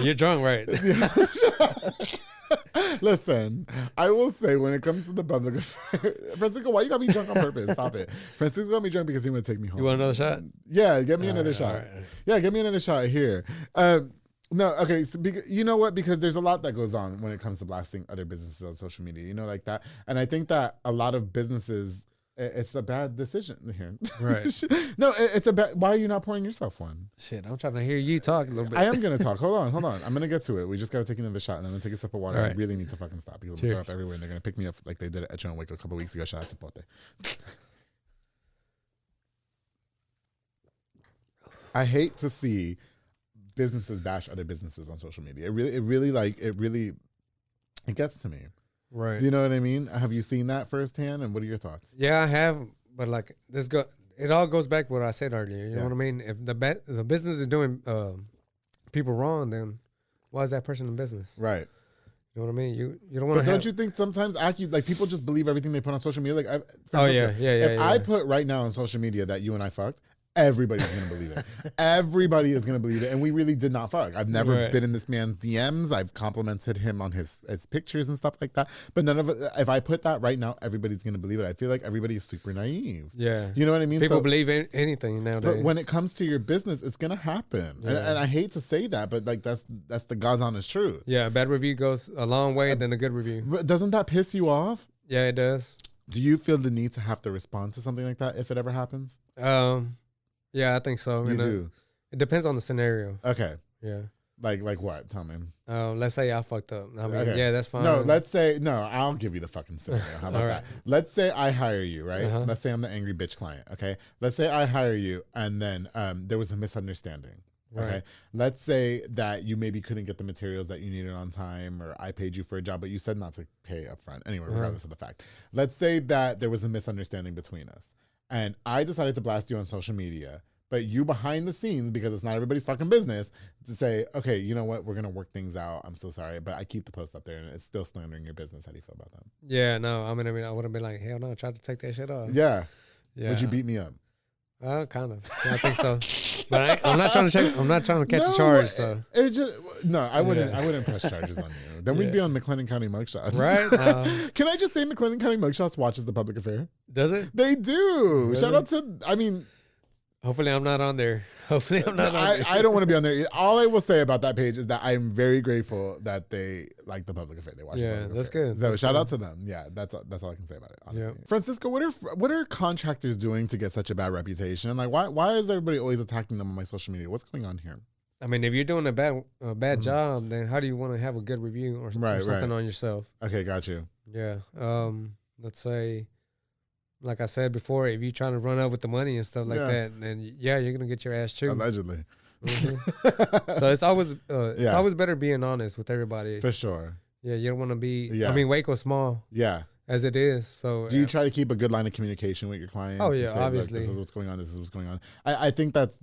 You're drunk, right? Listen, I will say when it comes to the public affair, Francisco, why you got me drunk on purpose? Stop it. Francisco got me drunk because he want to take me home. You want another shot? Yeah, get me another shot. Right. Yeah, get me another shot here. No, okay, so you know what? Because there's a lot that goes on when it comes to blasting other businesses on social media, you know, like that. And I think that a lot of businesses, it's a bad decision here. Right. No, it's a bad. Why are you not pouring yourself one? Shit, I'm trying to hear you talk a little bit. I am going to talk. Hold on. I'm going to get to it. We just got to take another shot and then I'm going to take a sip of water. Right. I really need to fucking stop because I'm going to throw up everywhere and they're going to pick me up like they did at John Wick a couple weeks ago. Shout out to Pote. I hate to see businesses bash other businesses on social media. It really gets to me. Right. Do you know what I mean? Have you seen that firsthand? And what are your thoughts? Yeah, I have. But like it all goes back to what I said earlier. You know what I mean? If the business is doing people wrong, then why is that person in business? Right. You know what I mean? You don't want to. But don't you think sometimes like people just believe everything they put on social media? Like, If I put right now on social media that you and I fucked, everybody's gonna believe it. Everybody is gonna believe it, and we really did not fuck. I've never been in this man's DMs. I've complimented him on his pictures and stuff like that. But none of it. If I put that right now, everybody's gonna believe it. I feel like everybody is super naive. Yeah, you know what I mean. People believe anything nowadays. But when it comes to your business, it's gonna happen. And I hate to say that, but like that's the God's honest truth. Yeah, a bad review goes a long way than a good review. But doesn't that piss you off? Yeah, it does. Do you feel the need to have to respond to something like that if it ever happens? Yeah, I think so. You do. It depends on the scenario. Okay. Yeah. Like what? Tell me. Let's say I fucked up. I mean, yeah, that's fine. No, I'll give you the fucking scenario. How about that? Let's say I hire you, right? Uh-huh. Let's say I'm the angry bitch client, okay? Let's say I hire you and then there was a misunderstanding. Okay. Right. Let's say that you maybe couldn't get the materials that you needed on time, or I paid you for a job, but you said not to pay up front. Anyway, regardless of the fact. Let's say that there was a misunderstanding between us. And I decided to blast you on social media, but you behind the scenes, because it's not everybody's fucking business, to say, okay, you know what, we're going to work things out. I'm so sorry, but I keep the post up there and it's still slandering your business. How do you feel about that? Yeah, no, I mean, I would have been like, hell no, I tried to take that shit off. Yeah. Would you beat me up? Kind of. Yeah, I think so. But I'm not trying to check. I'm not trying to catch a charge. So I wouldn't press charges on you. Then we'd be on McLennan County Mugshots, right? Can I just say McLennan County Mugshots watches The Public Affair? Does it? They do. Really? Shout out to. I mean, hopefully I'm not on there. Hopefully I'm not on there. I don't want to be on there. All I will say about that page is that I'm very grateful that they like The Public Affair. They watch. Yeah, that's good. So shout out to them. Yeah, that's all I can say about it. Honestly. Yeah. Francisco, what are contractors doing to get such a bad reputation? Like, why is everybody always attacking them on my social media? What's going on here? I mean, if you're doing a bad job, then how do you want to have a good review or something on yourself? Okay, got you. Yeah. Let's say, like I said before, if you're trying to run up with the money and stuff like that, then you're gonna get your ass chewed. Allegedly. Mm-hmm. So it's always better being honest with everybody. For sure. Yeah, you don't want to be. Yeah. I mean, Waco's small. Yeah. As it is. So do you try to keep a good line of communication with your clients? Oh yeah, obviously. This is what's going on. This is what's going on. I think that's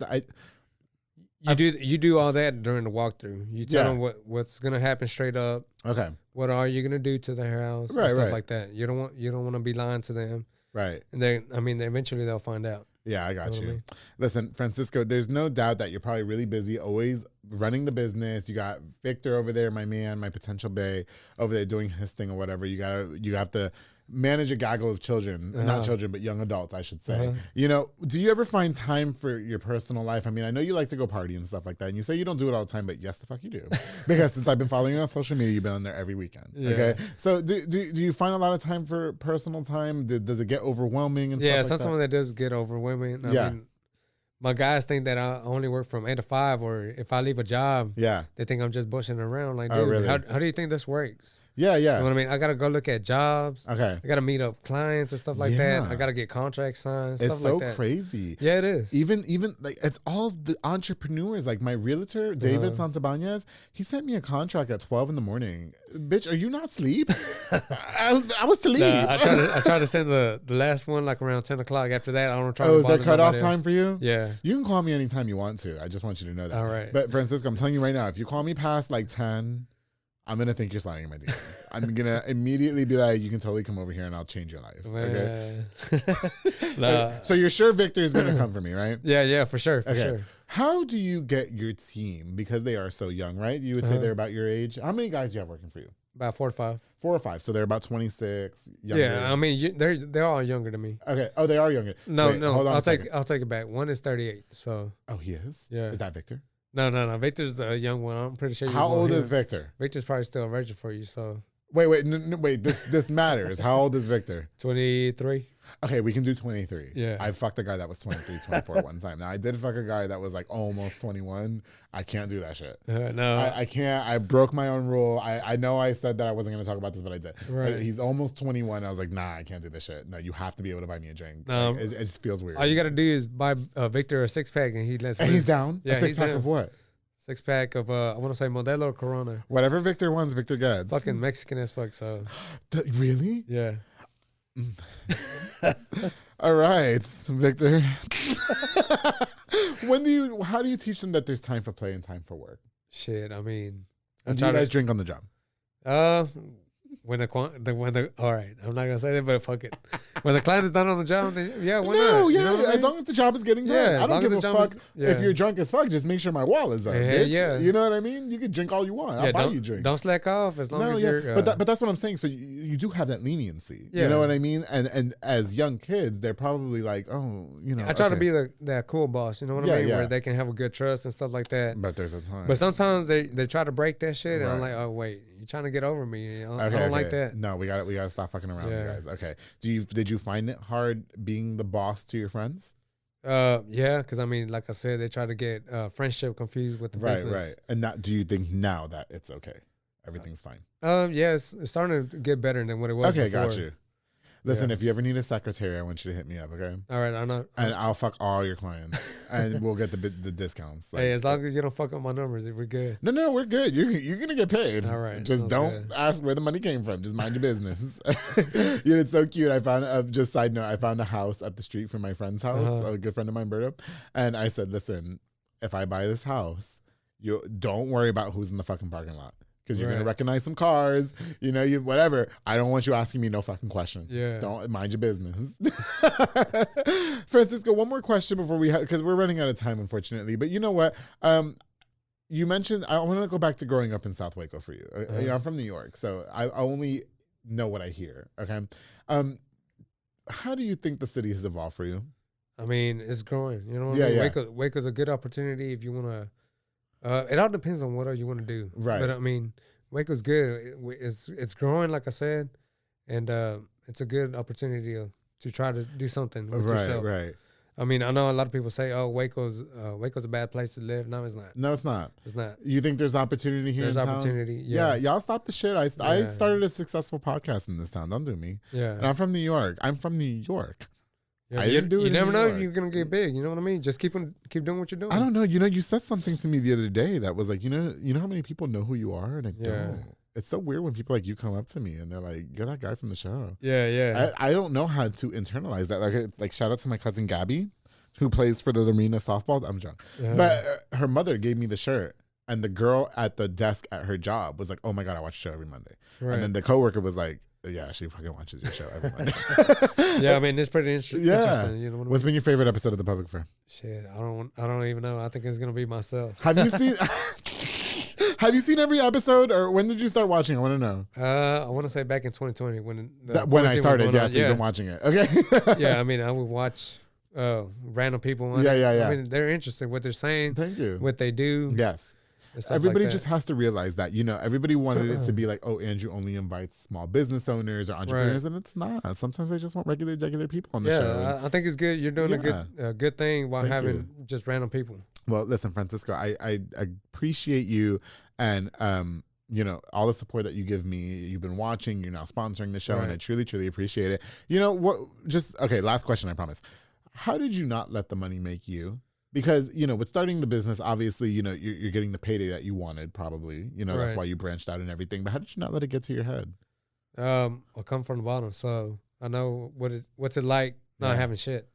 You do all that during the walkthrough. You tell them what's gonna happen straight up. Okay. What are you gonna do to the house? Right, stuff like that. You don't want to be lying to them. Right. And eventually they'll find out. Yeah, I got you. I mean? Listen, Francisco, there's no doubt that you're probably really busy, always running the business. You got Victor over there, my man, my potential bae over there doing his thing or whatever. You have to manage a gaggle of children, not children, but young adults, I should say. You know, do you ever find time for your personal life? I mean, I know you like to go party and stuff like that, and you say you don't do it all the time, but yes, the fuck you do. Because since I've been following you on social media, you've been on there every weekend. Yeah. Okay, so do you find a lot of time for personal time? Does it get overwhelming? And stuff like sometimes that does get overwhelming. I mean, my guys think that I only work from 8 to 5, or if I leave a job, they think I'm just bushing around. Like, dude, really? How do you think this works? Yeah. You know what I mean? I got to go look at jobs. Okay. I got to meet up clients and stuff like that. I got to get contracts signed, stuff like that. It's so crazy. Yeah, it is. Even like, it's all the entrepreneurs. Like my realtor, David Santabanez, he sent me a contract at 12 in the morning. Bitch, are you not asleep? I was asleep. I try to send the last one like around 10 o'clock. After that, I don't try to is there cutoff time for you? Yeah. You can call me anytime you want to. I just want you to know that. All right. But Francisco, I'm telling you right now, if you call me past like 10, I'm going to think you're sliding in my DMs. I'm going to immediately be like, you can totally come over here and I'll change your life. Okay? So you're sure Victor is going to come for me, right? Yeah, for sure. For sure. How do you get your team? Because they are so young, right? You would say they're about your age. How many guys do you have working for you? About 4 or 5. 4 or 5. So they're about 26. Younger. Yeah, I mean, they're all younger than me. Okay. Oh, they are younger. No. Hold on, I'll take it back. One is 38. So. Oh, he is? Yeah. Is that Victor? No. Victor's the young one. I'm pretty sure. How old is Victor? Victor's probably still a virgin for you. So. Wait. This matters. How old is Victor? 23. Okay, we can do 23. Yeah. I fucked a guy that was 23, 24 one time. Now, I did fuck a guy that was like almost 21. I can't do that shit. No. I can't. I broke my own rule. I know I said that I wasn't going to talk about this, but I did. Right. He's almost 21. I was like, nah, I can't do this shit. No, you have to be able to buy me a drink. No. Like, it just feels weird. All you got to do is buy Victor a 6-pack and he lets. And he's down? Yeah, a 6-pack of what? 6-pack of, I want to say Modelo or Corona. Whatever Victor wants, Victor gets. Fucking Mexican as fuck, so. Really? Yeah. All right, Victor. How do you teach them that there's time for play and time for work? Shit, I mean. And do you guys drink on the job? All right, I'm not gonna say that, but fuck it. When the client is done on the job, then why not? Yeah, you know as long as the job is getting done. Yeah, I don't give a fuck if you're drunk as fuck. Just make sure my wall is up, bitch. Yeah. You know what I mean? You can drink all you want. I'll buy you drinks. Don't slack off as long as you're. But that's what I'm saying. So you do have that leniency. Yeah. You know what I mean? And as young kids, they're probably like, oh, you know. I try to be that cool boss. You know what I mean? Where they can have a good trust and stuff like that. But there's a time. But sometimes they try to break that shit, and I'm like, oh wait, you're trying to get over me. I don't like that. No, we gotta stop fucking around, you guys. Okay. Did you find it hard being the boss to your friends? Yeah, because I mean, like I said, they try to get friendship confused with the business. Right. And do you think now that it's okay? Everything's fine. Yeah, it's starting to get better than what it was before. Got you. Listen, if you ever need a secretary, I want you to hit me up, okay? All right, and I'll fuck all your clients, and we'll get the discounts. Hey, as long as you don't fuck up my numbers, we're good. No, we're good. You're gonna get paid. All right. Just don't ask where the money came from. Just mind your business. It's so cute. I found just side note. I found a house up the street from my friend's house, a good friend of mine, Berto, and I said, listen, if I buy this house, you don't worry about who's in the fucking parking lot. because you're going to recognize some cars, you whatever. I don't want you asking me no fucking question. Yeah. Don't mind your business. Francisco, one more question before because we're running out of time, unfortunately. But you know what? You mentioned, I want to go back to growing up in South Waco for you. I'm from New York, so I only know what I hear. Okay. How do you think the city has evolved for you? I mean, it's growing. You know what I mean? Waco's a good opportunity if you want to. It all depends on what you want to do. Right. But I mean, Waco's good. It's growing, like I said, and it's a good opportunity to try to do something with yourself. Right. I mean, I know a lot of people say, "Oh, Waco's a bad place to live." No, it's not. No, it's not. It's not. You think there's opportunity here? There's in town? opportunity. Yeah, y'all stop the shit. I started a successful podcast in this town. Don't do me. Yeah. And I'm from New York. Yeah, I didn't do it. You never New know York. if you're gonna get big. You know what I mean? Just keep doing what you're doing. I don't know. You said something to me the other day that was like, you know how many people know who you are, and I don't. It's so weird when people like you come up to me and they're like, "You're that guy from the show." Yeah. I don't know how to internalize that. Like shout out to my cousin Gabby, who plays for the Lorena softball. I'm drunk, but her mother gave me the shirt, and the girl at the desk at her job was like, "Oh my god, I watch the show every Monday." Right. And then the coworker was like, "Yeah, she fucking watches your show every Monday." Yeah, I mean, it's pretty interesting. You know what I mean? What's been your favorite episode of The Public Affair? Shit, I don't even know. I think it's gonna be myself. Have you seen? Have you seen every episode, or when did you start watching? I want to know. I want to say back in 2020 when I started. Yeah, so you've been watching it. Okay. Yeah, I mean, I would watch random people on it. I mean, they're interesting what they're saying. Thank you. What they do. Yes. Everybody just has to realize that, everybody wanted it to be like, oh, Andrew only invites small business owners or entrepreneurs, and it's not. Sometimes they just want regular people on the show. Yeah, I think it's good. You're doing a good thing while having just random people. Well, listen, Francisco, I appreciate you and all the support that you give me. You've been watching, you're now sponsoring the show, and I truly, truly appreciate it. You know what? Okay, last question, I promise. How did you not let the money make you? Because, with starting the business, obviously, you're getting the payday that you wanted, probably. That's why you branched out and everything. But how did you not let it get to your head? I come from the bottom, so I know what's it like not having shit.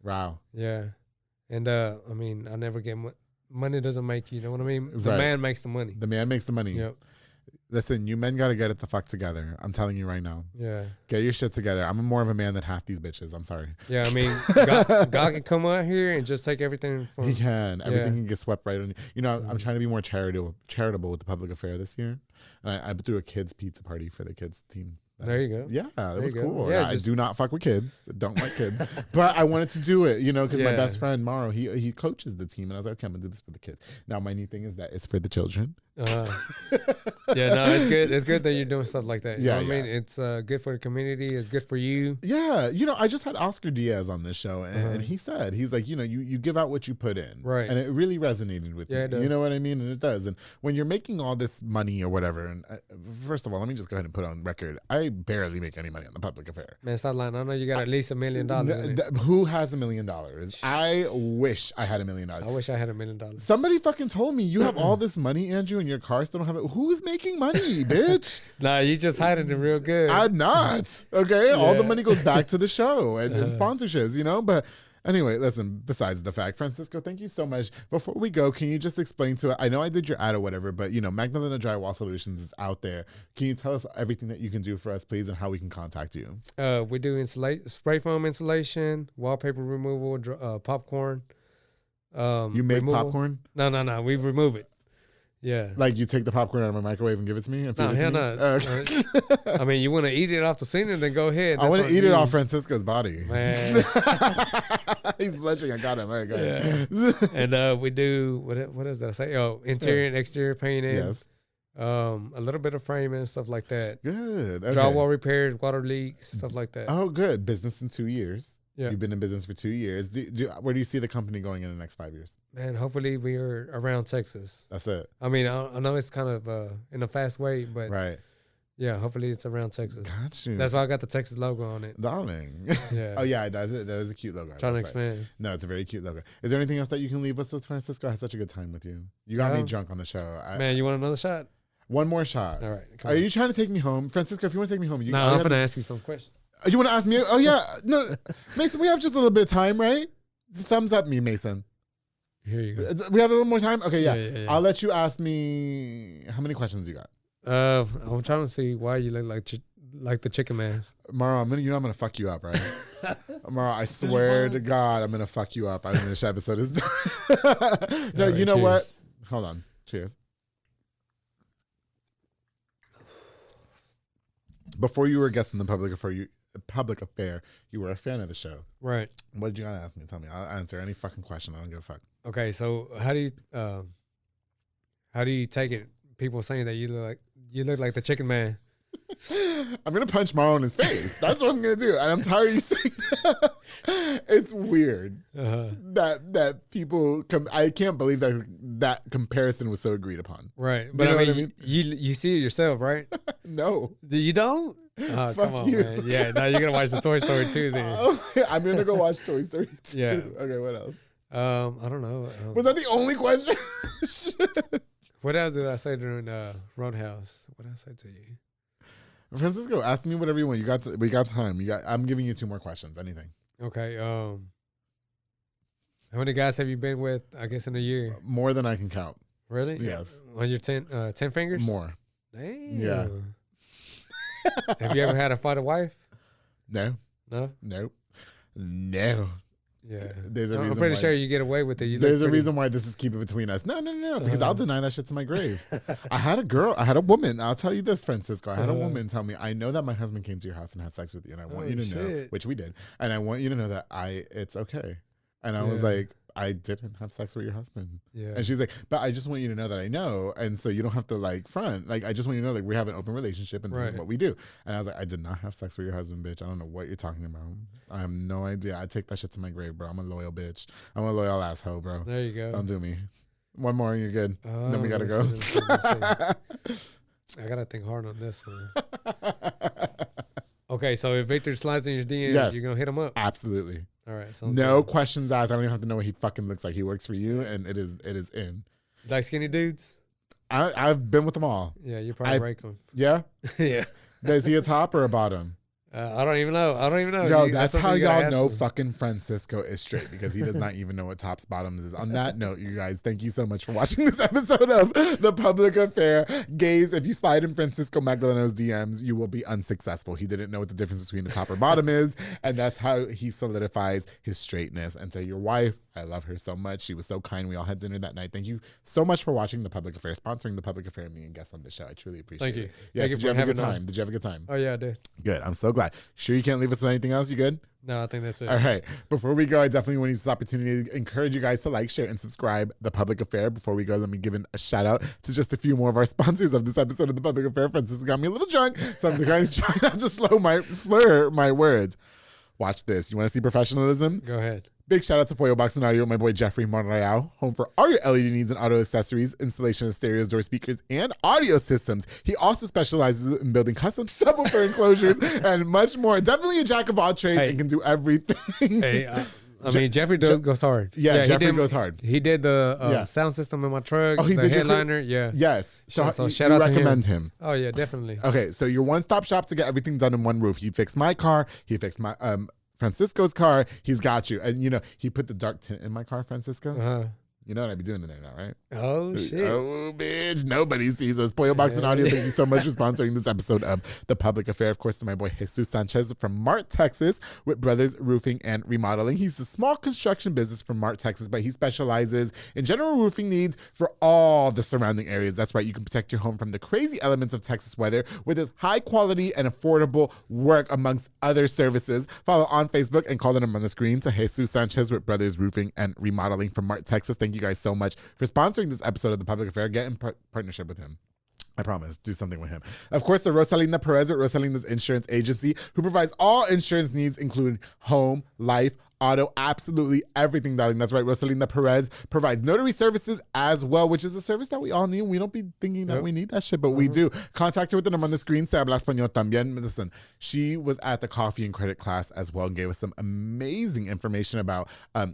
Wow. Yeah. And, I mean, I never get money doesn't make you know what I mean? The man makes the money. The man makes the money. Yep. Listen, you men got to get it the fuck together. I'm telling you right now. Yeah. Get your shit together. I'm more of a man than half these bitches. I'm sorry. Yeah, I mean, God can come out here and just take everything from... He can. Everything can get swept right on you. I'm trying to be more charitable with the Public Affair this year. I threw a kids pizza party for the kids team. There you go. Yeah, it was cool. Yeah, I do not fuck with kids. Don't like kids. But I wanted to do it, because my best friend, Mauro, he coaches the team. And I was like, okay, I'm going to do this for the kids. Now, my new thing is that it's for the children. Yeah, no, it's good. It's good that you're doing stuff like that. You know what I mean? It's good for the community. It's good for you. Yeah. I just had Oscar Diaz on this show, and he's like, you give out what you put in. Right. And it really resonated with me. It does. You know what I mean? And it does. And when you're making all this money or whatever, and first of all, let me just go ahead and put on record, I barely make any money on the Public Affair. Man, stop lying. I know you got at least $1 million. Who has $1 million? I wish I had $1 million. I wish I had $1 million. Somebody fucking told me you have all this money, Andrew, and your car still don't have it. Who's making money, bitch? Nah, you just hiding it real good. I'm not. Okay, all the money goes back to the show and sponsorships, But anyway, listen. Besides the fact, Francisco, thank you so much. Before we go, can you just explain to it? I know I did your ad or whatever, but Magdeleno Drywall Solutions is out there. Can you tell us everything that you can do for us, please, and how we can contact you? We do spray foam insulation, wallpaper removal, popcorn. You make popcorn? No. We remove it. Yeah. Like you take the popcorn out of my microwave and give it to me? No, hell no. I mean, you want to eat it off the ceiling, then go ahead. I want to eat it off Francisco's body. Man. He's blushing. I got him. All right, go ahead. Yeah. And we do, what is that I say? Oh, interior and exterior painting. Yes. A little bit of framing, stuff like that. Good. Okay. Drywall repairs, water leaks, stuff like that. Oh, good. Business in 2 years. Yeah. You've been in business for 2 years. Where do you see the company going in the next 5 years? Man, hopefully we are around Texas. That's it. I mean, I know it's kind of in a fast way, but yeah, hopefully it's around Texas. Got you. That's why I got the Texas logo on it. Darling. Yeah. Oh, yeah, that is a cute logo. Trying to expand. No, it's a very cute logo. Is there anything else that you can leave us with, Francisco? I had such a good time with you. You got me drunk on the show. Man, you want another shot? One more shot. All right. Are you trying to take me home? Francisco, if you want to take me home. No, I'm going to ask you some questions. You want to ask me? Oh, yeah. No, Mason, we have just a little bit of time, right? Thumbs up me, Mason. Here you go. We have a little more time? Okay, yeah. Yeah. I'll let you ask me, how many questions you got? I'm trying to see why you look like the chicken man. Mara, I'm gonna fuck you up, right? Mara, I swear to God, I'm gonna fuck you up. I mean, this episode is done. No, right, you know cheers. What? Hold on. Cheers. Before you were a guest in the public affair, you were a fan of the show. Right. What did you gotta ask me? Tell me. I'll answer any fucking question. I don't give a fuck. Okay, so how do you take it? People saying that you look like the chicken man. I'm gonna punch Marlon in his face. That's what I'm gonna do, and I'm tired of you saying that. It's weird that people come. I can't believe that comparison was so agreed upon. Right, but I mean, you see it yourself, right? No, you don't. Oh, come on, you. Man. Yeah, now you're gonna watch the Toy Story 2 then. I'm gonna go watch Toy Story 2. Yeah. Okay, what else? I don't know. Was that the only question? What else did I say during Roadhouse? What did I say to you? Francisco, ask me whatever you want. We got time. I'm giving you 2 more questions. Anything. Okay. How many guys have you been with? I guess in a year. More than I can count. Really? Yes. On your 10 fingers? More. Damn. Yeah. Have you ever had a fight a wife? No. No. Nope. No. Yeah. There's a reason. I'm pretty sure you get away with it. There's a reason why this is keep it between us. No. Because I'll deny that shit to my grave. I had a woman. I'll tell you this, Francisco. I had a woman tell me, I know that my husband came to your house and had sex with you, and I want you to know, which we did, and I want you to know that it's okay. And I was like, I didn't have sex with your husband. Yeah. And she's like, but I just want you to know that I know. And so you don't have to like front. Like, I just want you to know, like, we have an open relationship and this is what we do. And I was like, I did not have sex with your husband, bitch. I don't know what you're talking about. I have no idea. I take that shit to my grave, bro. I'm a loyal bitch. I'm a loyal asshole, bro. There you go. Don't do me. One more and you're good. Then we got to go. I got to think hard on this one. Okay, so if Victor slides in your DMs, you're going to hit him up? Absolutely. All right. No questions asked. I don't even have to know what he fucking looks like. He works for you, and it is in. Like skinny dudes? I've been with them all. Yeah, you probably break them. Yeah? Yeah. Is he a top or a bottom? I don't even know. Yo, that's how y'all know fucking Francisco is straight, because he does not even know what tops bottoms is. On that note, you guys, thank you so much for watching this episode of The Public Affair. Gays, if you slide in Francisco Magdeleno's DMs, you will be unsuccessful. He didn't know what the difference between the top or bottom is, and that's how he solidifies his straightness. And to your wife, I love her so much. She was so kind. We all had dinner that night. Thank you so much for watching The Public Affair, sponsoring The Public Affair and being a guest on the show. I truly appreciate it. Yeah, did you have a good time? Did you have a good time? Oh, yeah, I did. Good. I'm so glad. Sure you can't leave us with anything else? You good? No, I think that's it. All right. Before we go, I definitely want to use this opportunity to encourage you guys to like, share, and subscribe The Public Affair. Before we go, let me give a shout out to just a few more of our sponsors of this episode of The Public Affair. Francis got me a little drunk, so I'm trying not to slur my words. Watch this. You want to see professionalism? Go ahead. Big shout out to Pollo Box and Audio, my boy Jeffrey Monreal, home for all your LED needs and auto accessories, installation of stereos, door speakers, and audio systems. He also specializes in building custom subwoofer enclosures and much more. Definitely a jack of all trades and can do everything. Hey, I mean, Jeffrey goes hard. Yeah, Jeffrey goes hard. He did the sound system in my truck. Oh, he did headliner. Yes. So shout out to him. Recommend him. Oh yeah, definitely. Okay, so your one-stop shop to get everything done in one roof. He fixed my car. He fixed my Francisco's car. He's got you. And he put the dark tint in my car, Francisco. You know what I'd be doing in there now, right? Oh, shit. Oh, bitch. Nobody sees us. Pollo Box and Audio, thank you so much for sponsoring this episode of The Public Affair. Of course, to my boy Jesus Sanchez from Mart, Texas, with Brothers Roofing and Remodeling. He's a small construction business from Mart, Texas, but he specializes in general roofing needs for all the surrounding areas. That's right. You can protect your home from the crazy elements of Texas weather with his high quality and affordable work, amongst other services. Follow on Facebook and call the number on the screen to Jesus Sanchez with Brothers Roofing and Remodeling from Mart, Texas. Thank you guys so much for sponsoring this episode of The Public Affair. Get in partnership with him. I promise, do something with him. Of course, to Rosalinda Perez at Rosalinda's Insurance Agency, who provides all insurance needs, including home, life, auto, absolutely everything, darling. That's right. Rosalinda Perez provides notary services as well, which is a service that we all need. We don't be thinking that we need that shit, but we do. Contact her with the number on the screen. Se habla español también. Listen, she was at the coffee and credit class as well and gave us some amazing information about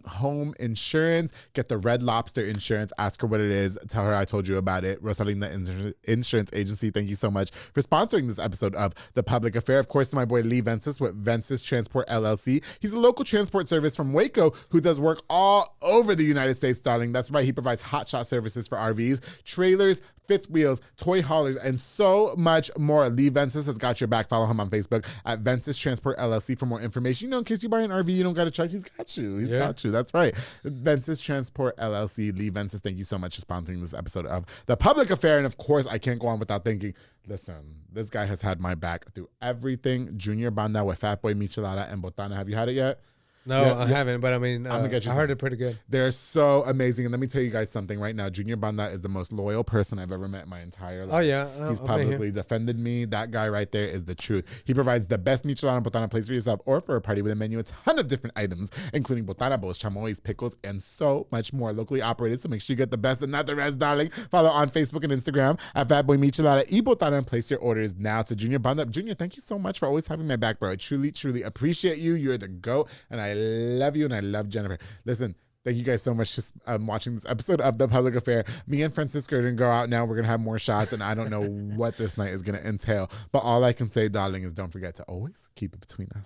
home insurance. Get the Red Lobster insurance. Ask her what it is. Tell her I told you about it. Rosalinda Insurance Agency, thank you so much for sponsoring this episode of The Public Affair. Of course, to my boy Lee Vences with Vences Transport LLC. He's a local transport service Service from Waco, who does work all over the United States, darling. That's right. He provides hotshot services for RVs, trailers, fifth wheels, toy haulers, and so much more. Lee Vences has got your back. Follow him on Facebook at Vences Transport LLC for more information. You know, in case you buy an RV, you don't got to check. He's got you. He's got you. That's right. Vences Transport LLC. Lee Vences, thank you so much for sponsoring this episode of The Public Affair. And of course, I can't go on without thinking, listen, this guy has had my back through everything. Junior Banda with Fatboy Michelada and Botana. Have you had it yet? No, I haven't, but I mean, I heard it pretty good. They're so amazing. And let me tell you guys something right now. Junior Banda is the most loyal person I've ever met in my entire life. Oh, yeah. He's publicly defended me. That guy right there is the truth. He provides the best Michelada and Botana place for yourself or for a party with a menu, a ton of different items, including Botana bowls, chamois, pickles, and so much more. Locally operated, so make sure you get the best and not the rest, darling. Follow on Facebook and Instagram at Fatboy Michelada y Botana and place your orders now to Junior Banda. Junior, thank you so much for always having my back, bro. I truly, truly appreciate you. You're the GOAT, and I love you, and I love Jennifer. Listen, thank you guys so much for watching this episode of The Public Affair. Me and Francisco are going to go out now. We're going to have more shots, and I don't know what this night is going to entail. But all I can say, darling, is don't forget to always keep it between us.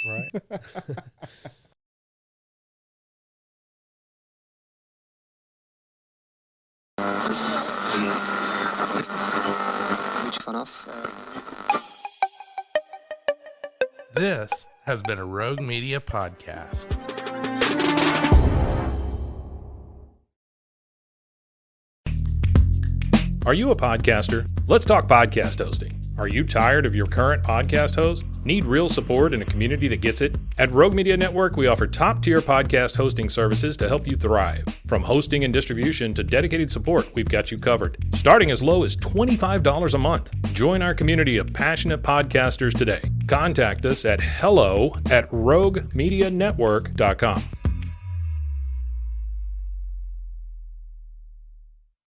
Right. This has been a Rogue Media podcast. Are you a podcaster? Let's talk podcast hosting. Are you tired of your current podcast host? Need real support in a community that gets it? At Rogue Media Network, we offer top-tier podcast hosting services to help you thrive. From hosting and distribution to dedicated support, we've got you covered. Starting as low as $25 a month. Join our community of passionate podcasters today. Contact us at hello@roguemedianetwork.com.